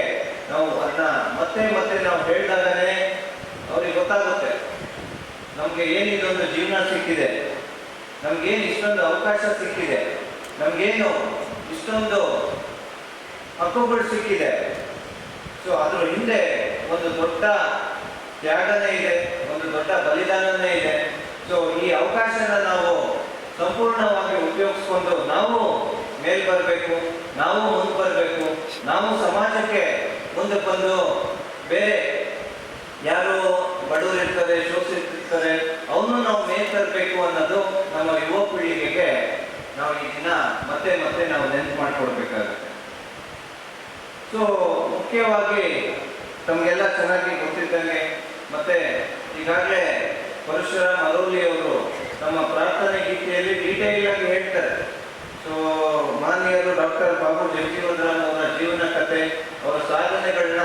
Speaker 12: ನಾವು ಅದನ್ನ ಮತ್ತೆ ಮತ್ತೆ ನಾವು ಹೇಳಿದಾಗಲೇ ಅವ್ರಿಗೆ ಗೊತ್ತಾಗುತ್ತೆ ನಮಗೆ ಏನು ಇದೊಂದು ಜೀವನ ಸಿಕ್ಕಿದೆ, ನಮಗೇನು ಇಷ್ಟೊಂದು ಅವಕಾಶ ಸಿಕ್ಕಿದೆ, ನಮಗೇನು ಇಷ್ಟೊಂದು ಹಕ್ಕುಗಳು ಸಿಕ್ಕಿದೆ. ಸೊ ಅದ್ರ ಹಿಂದೆ ಒಂದು ದೊಡ್ಡ ತ್ಯಾಗನೇ ಇದೆ, ಒಂದು ದೊಡ್ಡ ಬಲಿದಾನನೇ ಇದೆ. ಸೊ ಈ ಅವಕಾಶನ ನಾವು ಸಂಪೂರ್ಣವಾಗಿ ಉಪಯೋಗಿಸ್ಕೊಂಡು ನಾವು ಮೇಲ್ ಬರಬೇಕು, ನಾವು ಮುಂದೆ ಬರಬೇಕು, ನಾವು ಸಮಾಜಕ್ಕೆ ಮುಂದೆ ಬಂದು ಬೇರೆ ಯಾರು ಬಡವರು ಇರ್ತಾರೆ, ಶೋಷಿತರಿರ್ತಾರೆ, ಅವನು ನಾವು ಮೇಲ್ ತರಬೇಕು ಅನ್ನೋದು ನಮ್ಮ ಯುವ ಪೀಳಿಗೆಗೆ ನಾವು ಈ ದಿನ ಮತ್ತೆ ಮತ್ತೆ ನಾವು ನೆನಪು ಮಾಡಿಕೊಡ್ಬೇಕಾಗುತ್ತೆ. ಸೊ ಮುಖ್ಯವಾಗಿ ತಮಗೆಲ್ಲ ಚೆನ್ನಾಗಿ ಗೊತ್ತಿದ್ದಂಗೆ ಮತ್ತೆ ಈಗಾಗಲೇ ಪರಶುರಾಮ್ ಅರೌಲಿ ಅವರು ನಮ್ಮ ಪ್ರಾರ್ಥನೆ ಗೀತೆಯಲ್ಲಿ ಡೀಟೇಲ್ ಆಗಿ ಹೇಳ್ತಾರೆ. ಸೊ ಮಾನ್ಯರು ಡಾಕ್ಟರ್ ಬಾಬು ಜಗಜೀವನ್ ರಾಮ್ ಅವರ ಜೀವನ ಕಥೆ, ಅವರ ಸಾಧನೆಗಳನ್ನ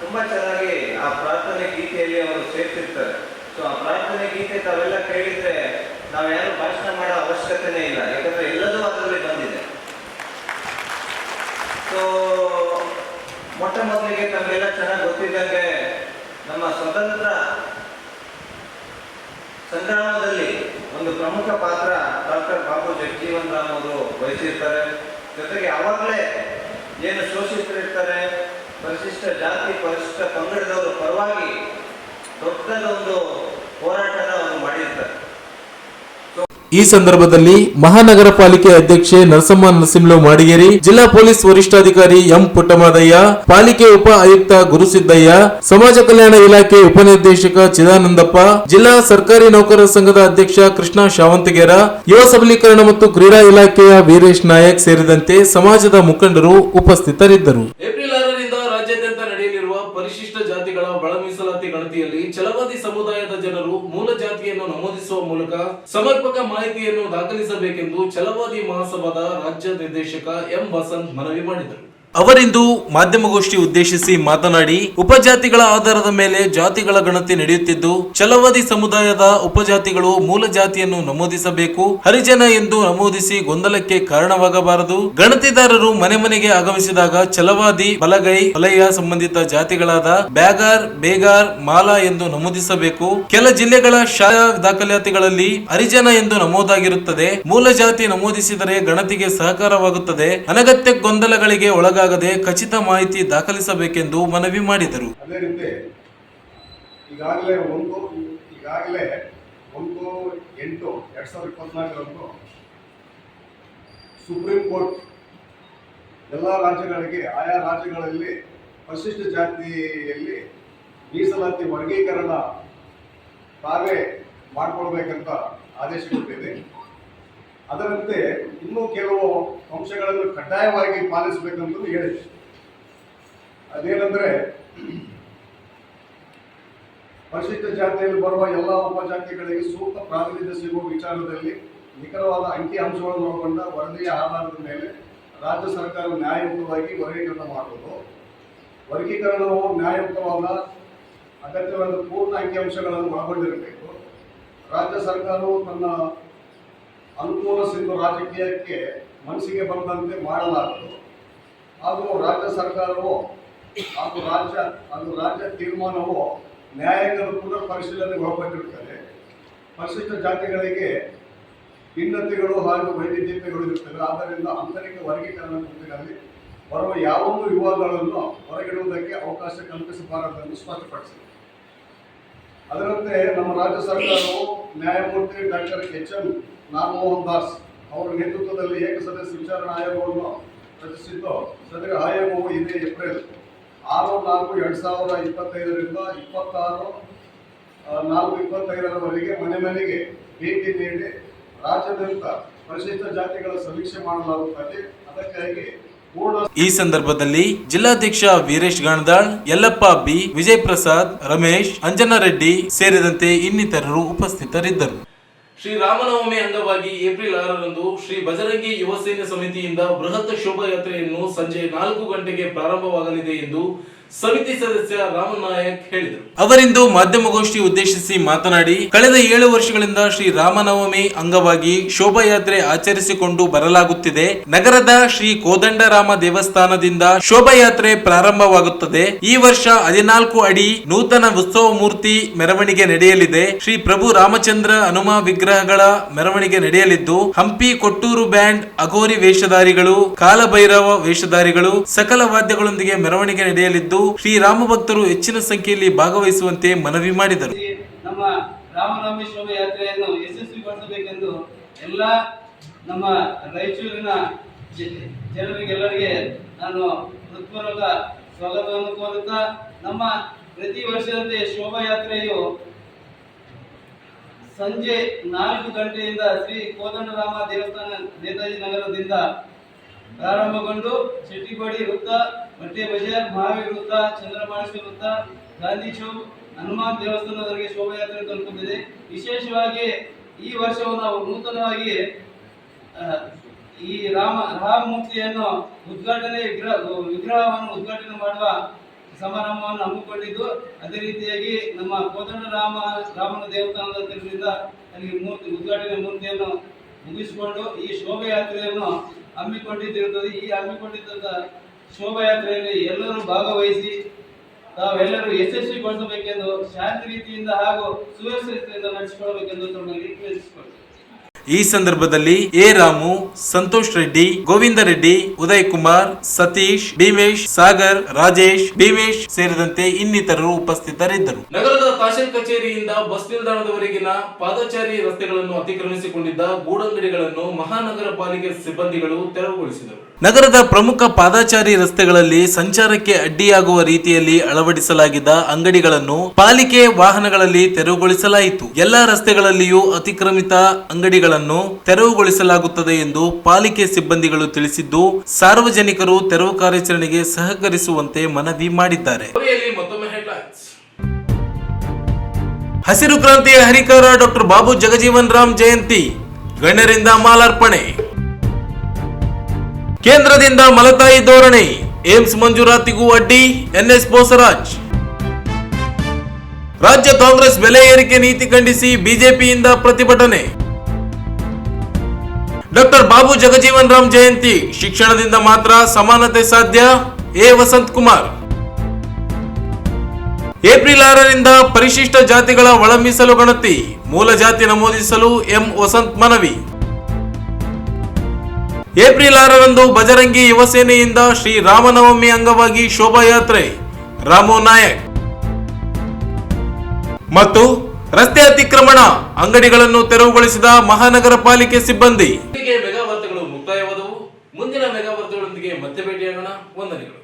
Speaker 12: ತುಂಬಾ ಚೆನ್ನಾಗಿ ಆ ಪ್ರಾರ್ಥನೆ ಗೀತೆಯಲ್ಲಿ ಅವರು ಸೇರ್ತಿರ್ತಾರೆ. ಸೊ ಆ ಪ್ರಾರ್ಥನೆ ಗೀತೆ ತಾವೆಲ್ಲ ಕೇಳಿದ್ರೆ ನಾವ್ಯಾರು ಭಾಷಣ ಮಾಡೋ ಅವಶ್ಯಕತೆನೇ ಇಲ್ಲ, ಯಾಕಂದ್ರೆ ಎಲ್ಲದೂ ಅದರಲ್ಲಿ ಬಂದಿದೆ. ಸೊ ಮೊಟ್ಟ ಮೊದಲಿಗೆ ತಮಗೆಲ್ಲ ಚೆನ್ನಾಗಿ ಗೊತ್ತಿದ್ದಂಗೆ ನಮ್ಮ ಸ್ವತಂತ್ರ ಸಂಗ್ರಾಮದಲ್ಲಿ ಒಂದು ಪ್ರಮುಖ ಪಾತ್ರ ಡಾಕ್ಟರ್ ಬಾಬು ಜಗಜೀವನ್ ರಾಮ್ ಅವರು ವಹಿಸಿರ್ತಾರೆ. ಜೊತೆಗೆ ಅವಾಗಲೇ ಏನು ಶೋಷಿತರಿರ್ತಾರೆ, ಪರಿಶಿಷ್ಟ ಜಾತಿ ಪರಿಶಿಷ್ಟ ಪಂಗಡದವರ ಪರವಾಗಿ ದೊಡ್ಡದೊಂದು ಹೋರಾಟನ ಅವರು ಮಾಡಿರ್ತಾರೆ.
Speaker 1: ಈ ಸಂದರ್ಭದಲ್ಲಿ ಮಹಾನಗರ ಪಾಲಿಕೆ ಅಧ್ಯಕ್ಷೆ ನರಸಮ್ಮ ನರಸಿಂಹಲು ಮಾಡಿಗೇರಿ, ಜಿಲ್ಲಾ ಪೊಲೀಸ್ ವರಿಷ್ಠಾಧಿಕಾರಿ ಎಂ ಪುಟ್ಟಮಾದಯ್ಯ, ಪಾಲಿಕೆ ಉಪ ಆಯುಕ್ತ ಗುರುಸಿದ್ದಯ್ಯ, ಸಮಾಜ ಕಲ್ಯಾಣ ಇಲಾಖೆ ಉಪನಿರ್ದೇಶಕ ಚಿದಾನಂದಪ್ಪ, ಜಿಲ್ಲಾ ಸರ್ಕಾರಿ ನೌಕರರ ಸಂಘದ ಅಧ್ಯಕ್ಷ ಕೃಷ್ಣ ಶಾವಂತಗೇರ, ಯುವ ಸಬಲೀಕರಣ ಮತ್ತು ಕ್ರೀಡಾ ಇಲಾಖೆಯ ವೀರೇಶ್ ನಾಯಕ್ ಸೇರಿದಂತೆ ಸಮಾಜದ ಮುಖಂಡರು ಉಪಸ್ಥಿತರಿದ್ದರು. ಏಪ್ರಿಲ್ 6ರಿಂದ ರಾಜ್ಯಾದ್ಯಂತ ನಡೆಯಲಿರುವ ಪರಿಶಿಷ್ಟ ಜಾತಿಗಳ ಒಳ ಮೀಸಲಾತಿ ಗಣತಿಯಲ್ಲಿ ಛಲವಾದಿ ಸಮುದಾಯದ ಜನರು ಮೂಲ ಜಾತಿಯನ್ನು ನಮೂದಿಸುವ ಮೂಲಕ ಸಮರ್ಪಕ ಮಾಹಿತಿಯನ್ನು ದಾಖಲಿಸಬೇಕೆಂದು ಛಲವಾದಿ ಮಹಾಸಭಾದ ರಾಜ್ಯ ನಿರ್ದೇಶಕ ಎಂ ವಸಂತ್ ಮನವಿ ಮಾಡಿದರು. ಅವರಿಂದು ಮಾಧ್ಯಮಗೋಷ್ಠಿ ಉದ್ದೇಶಿಸಿ ಮಾತನಾಡಿ, ಉಪಜಾತಿಗಳ ಆಧಾರದ ಮೇಲೆ ಜಾತಿಗಳ ಗಣತಿ ನಡೆಯುತ್ತಿದ್ದು, ಛಲವಾದಿ ಸಮುದಾಯದ ಉಪಜಾತಿಗಳು ಮೂಲ ಜಾತಿಯನ್ನು ನಮೂದಿಸಬೇಕು. ಹರಿಜನ ಎಂದು ನಮೂದಿಸಿ ಗೊಂದಲಕ್ಕೆ ಕಾರಣವಾಗಬಾರದು. ಗಣತಿದಾರರು ಮನೆ ಮನೆಗೆ ಆಗಮಿಸಿದಾಗ ಛಲವಾದಿ, ಬಲಗೈ, ವಲಯ ಸಂಬಂಧಿತ ಜಾತಿಗಳಾದ ಬ್ಯಾಗಾರ್, ಬೇಗಾರ್, ಮಾಲಾ ಎಂದು ನಮೂದಿಸಬೇಕು. ಕೆಲ ಜಿಲ್ಲೆಗಳ ಶಾಲಾ ದಾಖಲಾತಿಗಳಲ್ಲಿ ಹರಿಜನ ಎಂದು ನಮೂದಾಗಿರುತ್ತದೆ. ಮೂಲ ಜಾತಿ ನಮೂದಿಸಿದರೆ ಗಣತಿಗೆ ಸಹಕಾರವಾಗುತ್ತದೆ. ಅನಗತ್ಯ ಗೊಂದಲಗಳಿಗೆ ಒಳಗಾಗದೆ ಖಚಿತ ಮಾಹಿತಿ ದಾಖಲಿಸಬೇಕೆಂದು ಮನವಿ ಮಾಡಿದರು.
Speaker 9: ಅದೇ ರೀತಿ ಈಗಾಗಲೇ 1/8/2024 ಸುಪ್ರೀಂ ಕೋರ್ಟ್ ಎಲ್ಲ ರಾಜ್ಯಗಳಿಗೆ ಆಯಾ ರಾಜ್ಯಗಳಲ್ಲಿ ಪರಿಶಿಷ್ಟ ಜಾತಿಯಲ್ಲಿ ಮೀಸಲಾತಿ ವರ್ಗೀಕರಣ ತಾವೇ ಮಾಡಿಕೊಳ್ಬೇಕಂತ ಆದೇಶ ಕೊಟ್ಟಿದೆ. ಅದರಂತೆ ಇನ್ನೂ ಕೆಲವು ಅಂಶಗಳನ್ನು ಕಡ್ಡಾಯವಾಗಿ ಪಾಲಿಸಬೇಕಂತ ಹೇಳಿದೆ. ಅದೇನೆಂದರೆ, ಪರಿಶಿಷ್ಟ ಜಾತಿಯಲ್ಲಿ ಬರುವ ಎಲ್ಲ ಉಪಜಾತಿಗಳಿಗೆ ಸೂಕ್ತ ಪ್ರಾತಿನಿಧ್ಯ ಸಿಗುವ ವಿಚಾರದಲ್ಲಿ ನಿಖರವಾದ ಅಂಕಿ ಅಂಶಗಳನ್ನು ಒಳಗೊಂಡ ವರದಿಯ ಆಧಾರದ ಮೇಲೆ ರಾಜ್ಯ ಸರ್ಕಾರ ನ್ಯಾಯಯುತವಾಗಿ ವರ್ಗೀಕರಣ ಮಾಡುವುದು. ವರ್ಗೀಕರಣವು ನ್ಯಾಯಯುತವಾದ ಅಗತ್ಯವಾದ ಪೂರ್ಣ ಅಂಕಿಅಂಶಗಳನ್ನು ಒಳಗೊಂಡಿರಬೇಕು. ರಾಜ್ಯ ಸರ್ಕಾರವು ತನ್ನ ಅನುಕೂಲ ಸಿಂಧು ರಾಜಕೀಯಕ್ಕೆ ಮನಸ್ಸಿಗೆ ಬಂದಂತೆ ಮಾಡಲಾರದು. ಹಾಗೂ ರಾಜ್ಯ ಸರ್ಕಾರವು ಹಾಗೂ ರಾಜ್ಯ ತೀರ್ಮಾನವು ನ್ಯಾಯಾಂಗದ ಪುನರ್ ಪರಿಶೀಲನೆಗೆ ಒಳಪಟ್ಟಿರುತ್ತದೆ. ಪರಿಶಿಷ್ಟ ಜಾತಿಗಳಿಗೆ ಭಿನ್ನತೆಗಳು ಹಾಗೂ ವೈವಿಧ್ಯತೆಗಳು ಇರುತ್ತವೆ. ಆದ್ದರಿಂದ ಆಂತರಿಕ ವರ್ಗೀಕರಣ ಕೃತಿಗಳಲ್ಲಿ ಬರುವ ಯಾವೊಂದು ವಿವಾದಗಳನ್ನು ಹೊರಗಿಡುವುದಕ್ಕೆ ಅವಕಾಶ ಕಲ್ಪಿಸಬಾರದೆಂದು ಸ್ಪಷ್ಟಪಡಿಸಿದೆ. ಅದರಂತೆ ನಮ್ಮ ರಾಜ್ಯ ಸರ್ಕಾರವು ನ್ಯಾಯಮೂರ್ತಿ ಡಾಕ್ಟರ್ ಎಚ್.ಎಂ. ನಾಗಮೋಹನ್ ದಾಸ್ ಅವರ ನೇತೃತ್ವದಲ್ಲಿ ಏಕಸದಸ್ಯ ವಿಚಾರಣಾ ಆಯೋಗವನ್ನು ರಚಿಸಿದ್ದು, ಸದರಿ ಆಯೋಗವು ಇದೇ ಏಪ್ರಿಲ್ 6/4/2025ರಿಂದ 26/4/25ರವರೆಗೆ ಮನೆ ಮನೆಗೆ ಭೇಟಿ ನೀಡಿ ರಾಜ್ಯಾದ್ಯಂತ ಪರಿಶಿಷ್ಟ ಜಾತಿಗಳ ಸಮೀಕ್ಷೆ ಮಾಡಲಾಗುತ್ತದೆ. ಅದಕ್ಕಾಗಿ ಈ
Speaker 1: ಸಂದರ್ಭದಲ್ಲಿ ಜಿಲ್ಲಾಧ್ಯಕ್ಷ ವೀರೇಶ್ ಗಾಣದಾಳ್, ಯಲ್ಲಪ್ಪ ಬಿ, ವಿಜಯ್ ಪ್ರಸಾದ್, ರಮೇಶ್, ಅಂಜನಾ ರೆಡ್ಡಿ ಸೇರಿದಂತೆ ಇನ್ನಿತರರು ಉಪಸ್ಥಿತರಿದ್ದರು. ಶ್ರೀರಾಮನವಮಿ ಅಂಗವಾಗಿ ಏಪ್ರಿಲ್ 6ರಂದು ಶ್ರೀ ಬಜರಂಗಿ ಯುವ ಸೇನೆ ಸಮಿತಿಯಿಂದ ಬೃಹತ್ ಶೋಭಾಯಾತ್ರೆಯನ್ನು ಸಂಜೆ 4 ಗಂಟೆಗೆ ಪ್ರಾರಂಭವಾಗಲಿದೆ ಎಂದು ಸಮಿತಿ ಸದಸ್ಯ ರಾಮನಾಯಕ್ ಹೇಳಿದರು. ಅವರಿಂದು ಮಾಧ್ಯಮಗೋಷ್ಠಿ ಉದ್ದೇಶಿಸಿ ಮಾತನಾಡಿ, ಕಳೆದ 7 ವರ್ಷಗಳಿಂದ ಶ್ರೀ ರಾಮನವಮಿ ಅಂಗವಾಗಿ ಶೋಭಾಯಾತ್ರೆ ಆಚರಿಸಿಕೊಂಡು ಬರಲಾಗುತ್ತಿದೆ. ನಗರದ ಶ್ರೀ ಕೋದಂಡರಾಮ ದೇವಸ್ಥಾನದಿಂದ ಶೋಭಾಯಾತ್ರೆ ಪ್ರಾರಂಭವಾಗುತ್ತದೆ. ಈ ವರ್ಷ 14 ಅಡಿ ನೂತನ ಉತ್ಸವ ಮೂರ್ತಿ ಮೆರವಣಿಗೆ ನಡೆಯಲಿದೆ. ಶ್ರೀ ಪ್ರಭು ರಾಮಚಂದ್ರ ಹನುಮ ವಿಗ್ರಹಗಳ ಮೆರವಣಿಗೆ ನಡೆಯಲಿದ್ದು, ಹಂಪಿ ಕೊಟ್ಟೂರು ಬ್ಯಾಂಡ್, ಅಘೋರಿ ವೇಷಧಾರಿಗಳು, ಕಾಲಭೈರವ ವೇಷಧಾರಿಗಳು, ಸಕಲ ವಾದ್ಯಗಳೊಂದಿಗೆ ಮೆರವಣಿಗೆ ನಡೆಯಲಿದ್ದು, ಶ್ರೀರಾಮ ಭಕ್ತರು ಹೆಚ್ಚಿನ ಸಂಖ್ಯೆಯಲ್ಲಿ ಭಾಗವಹಿಸುವಂತೆ ಮನವಿ ಮಾಡಿದರು.
Speaker 7: ನಮ್ಮ ರಾಮನವಮಿ ಶೋಭಾಯಾತ್ರೆಯನ್ನು ಯಶಸ್ವಿಗೊಳಿಸಬೇಕೆಂದು ಎಲ್ಲ ನಮ್ಮ ರಾಯಚೂರಿನ ಜನರಿಗೆಲ್ಲರಿಗೆ ನಾನು ಹೃತ್ಪೂರ್ವಕ ಸ್ವಾಗತವನ್ನು ಕೋರುತ್ತಾ, ನಮ್ಮ ಪ್ರತಿ ವರ್ಷದಂತೆ ಶೋಭಾಯಾತ್ರೆಯು ಸಂಜೆ 4 ಗಂಟೆಯಿಂದ ಶ್ರೀ ಕೋದಂಡರಾಮ ದೇವಸ್ಥಾನ ನೇತಾಜಿ ನಗರದಿಂದ ಪ್ರಾರಂಭಗೊಂಡು ಶೆಟ್ಟಿಗೋಡಿ ವೃತ್ತ, ಬಟ್ಟೆ ಬಜಾರ್, ಮಹಾವೀರ್ ವೃತ್ತ, ಚಂದ್ರಮಾಣೇಶ್ವರ ವೃತ್ತ, ಗಾಂಧಿ ಚೌಕ್, ಹನುಮಾನ್ ದೇವಸ್ಥಾನದವರೆಗೆ ಶೋಭಾಯಾತ್ರೆ ತಲುಪುತ್ತಿದೆ. ವಿಶೇಷವಾಗಿ ಈ ವರ್ಷವು ನಾವು ನೂತನವಾಗಿ ಈ ರಾಮ ಮೂರ್ತಿಯನ್ನು ವಿಗ್ರಹವನ್ನು ಉದ್ಘಾಟನೆ ಮಾಡುವ ಸಮಾರಂಭವನ್ನು ಹಮ್ಮಿಕೊಂಡಿದ್ದು, ಅದೇ ರೀತಿಯಾಗಿ ನಮ್ಮ ರಾಮನ ದೇವಸ್ಥಾನದಿಂದ ಅಲ್ಲಿ ಉದ್ಘಾಟನೆ ಮೂರ್ತಿಯನ್ನು ಮುಗಿಸಿಕೊಂಡು ಈ ಶೋಭಾಯಾತ್ರೆಯನ್ನು ಹಮ್ಮಿಕೊಂಡಿದ್ದಿರುತ್ತದೆ. ಈ ಹಮ್ಮಿಕೊಂಡಿದ್ದ ಶೋಭಾಯಾತ್ರೆಯಲ್ಲಿ ಎಲ್ಲರೂ ಭಾಗವಹಿಸಿ ತಾವೆಲ್ಲರೂ ಯಶಸ್ವಿಗೊಳಿಸಬೇಕೆಂದು, ಶಾಂತಿ ರೀತಿಯಿಂದ ಹಾಗೂ ಸುವ್ಯವಸ್ಥೆಯಿಂದ ನಡೆಸಿಕೊಳ್ಳಬೇಕೆಂದು ತಮ್ಮಲ್ಲಿ ವಿನಂತಿಸಿಕೊಳ್ಳುತ್ತೇನೆ.
Speaker 1: ಈ ಸಂದರ್ಭದಲ್ಲಿ ಎ ರಾಮು, ಸಂತೋಷ್ ರೆಡ್ಡಿ, ಗೋವಿಂದ ರೆಡ್ಡಿ, ಉದಯ್ ಕುಮಾರ್, ಸತೀಶ್, ಭೀಮೇಶ್, ಸಾಗರ್, ರಾಜೇಶ್, ಭೀಮೇಶ್ ಸೇರಿದಂತೆ ಇನ್ನಿತರರು ಉಪಸ್ಥಿತರಿದ್ದರು. ನಗರದ ತಹಶೀಲ್ ಕಚೇರಿಯಿಂದ ಬಸ್ ನಿಲ್ದಾಣದವರೆಗಿನ ಪಾದಚಾರಿ ರಸ್ತೆಗಳನ್ನು ಅತಿಕ್ರಮಿಸಿಕೊಂಡಿದ್ದ ಗೂಡಂಗಡಿಗಳನ್ನು ಮಹಾನಗರ ಪಾಲಿಕೆ ಸಿಬ್ಬಂದಿಗಳು ತೆರವುಗೊಳಿಸಿದರು. ನಗರದ ಪ್ರಮುಖ ಪಾದಚಾರಿ ರಸ್ತೆಗಳಲ್ಲಿ ಸಂಚಾರಕ್ಕೆ ಅಡ್ಡಿಯಾಗುವ ರೀತಿಯಲ್ಲಿ ಅಳವಡಿಸಲಾಗಿದ್ದ ಅಂಗಡಿಗಳನ್ನು ಪಾಲಿಕೆ ವಾಹನಗಳಲ್ಲಿ ತೆರವುಗೊಳಿಸಲಾಯಿತು. ಎಲ್ಲಾ ರಸ್ತೆಗಳಲ್ಲಿಯೂ ಅತಿಕ್ರಮಿತ ಅಂಗಡಿಗಳನ್ನು ತೆರವುಗೊಳಿಸಲಾಗುತ್ತದೆ ಎಂದು ಪಾಲಿಕೆ ಸಿಬ್ಬಂದಿಗಳು ತಿಳಿಸಿದ್ದು, ಸಾರ್ವಜನಿಕರು ತೆರವು ಕಾರ್ಯಾಚರಣೆಗೆ ಸಹಕರಿಸುವಂತೆ ಮನವಿ ಮಾಡಿದ್ದಾರೆ. ಹಸಿರು ಕ್ರಾಂತಿಯ ಹರಿಕಾರ ಡಾಕ್ಟರ್ ಬಾಬು ಜಗಜೀವನ್ ರಾಮ್ ಜಯಂತಿ ಗಣ್ಯರಿಂದ ಮಾಲಾರ್ಪಣೆ. ಕೇಂದ್ರದಿಂದ ಮಲತಾಯಿ ಧೋರಣೆ, ಏಮ್ಸ್ ಮಂಜೂರಾತಿಗೂ ಅಡ್ಡಿ, ಎನ್ಎಸ್ ಬೋಸರಾಜ್. ರಾಜ್ಯ ಕಾಂಗ್ರೆಸ್ ಬೆಲೆ ಏರಿಕೆ ನೀತಿ ಖಂಡಿಸಿ ಬಿಜೆಪಿಯಿಂದ ಪ್ರತಿಭಟನೆ. ಡಾಕ್ಟರ್ ಬಾಬು ಜಗಜೀವನ್ ರಾಮ್ ಜಯಂತಿ, ಶಿಕ್ಷಣದಿಂದ ಮಾತ್ರ ಸಮಾನತೆ ಸಾಧ್ಯ, ಎ ವಸಂತ್ ಕುಮಾರ್. ಏಪ್ರಿಲ್ 6ರಿಂದ ಪರಿಶಿಷ್ಟ ಜಾತಿಗಳ ಒಳ ಮೀಸಲು ಗಣತಿ, ಮೂಲ ಜಾತಿ ನಮೂದಿಸಲು ಎಂ ವಸಂತ್ ಮನವಿ. ಏಪ್ರಿಲ್ 6ರಂದು ಬಜರಂಗಿ ಯುವ ಸೇನೆಯಿಂದ ಶ್ರೀ ರಾಮನವಮಿ ಅಂಗವಾಗಿ ಶೋಭಾಯಾತ್ರೆ, ರಾಮು ನಾಯಕ್. ಮತ್ತು ರಸ್ತೆ ಅತಿಕ್ರಮಣ, ಅಂಗಡಿಗಳನ್ನು ತೆರವುಗೊಳಿಸಿದ ಮಹಾನಗರ ಪಾಲಿಕೆ ಸಿಬ್ಬಂದಿ. ಮೆಗಾ ವಾರ್ತೆಗಳು ಮುಕ್ತಾಯವಾದವು. ಮುಂದಿನ ಮೆಗಾ ವಾರ್ತೆಗಳೊಂದಿಗೆ ಮತ್ತೆ ಭೇಟಿಯಾಗೋಣ. ವಂದನೆಗಳು.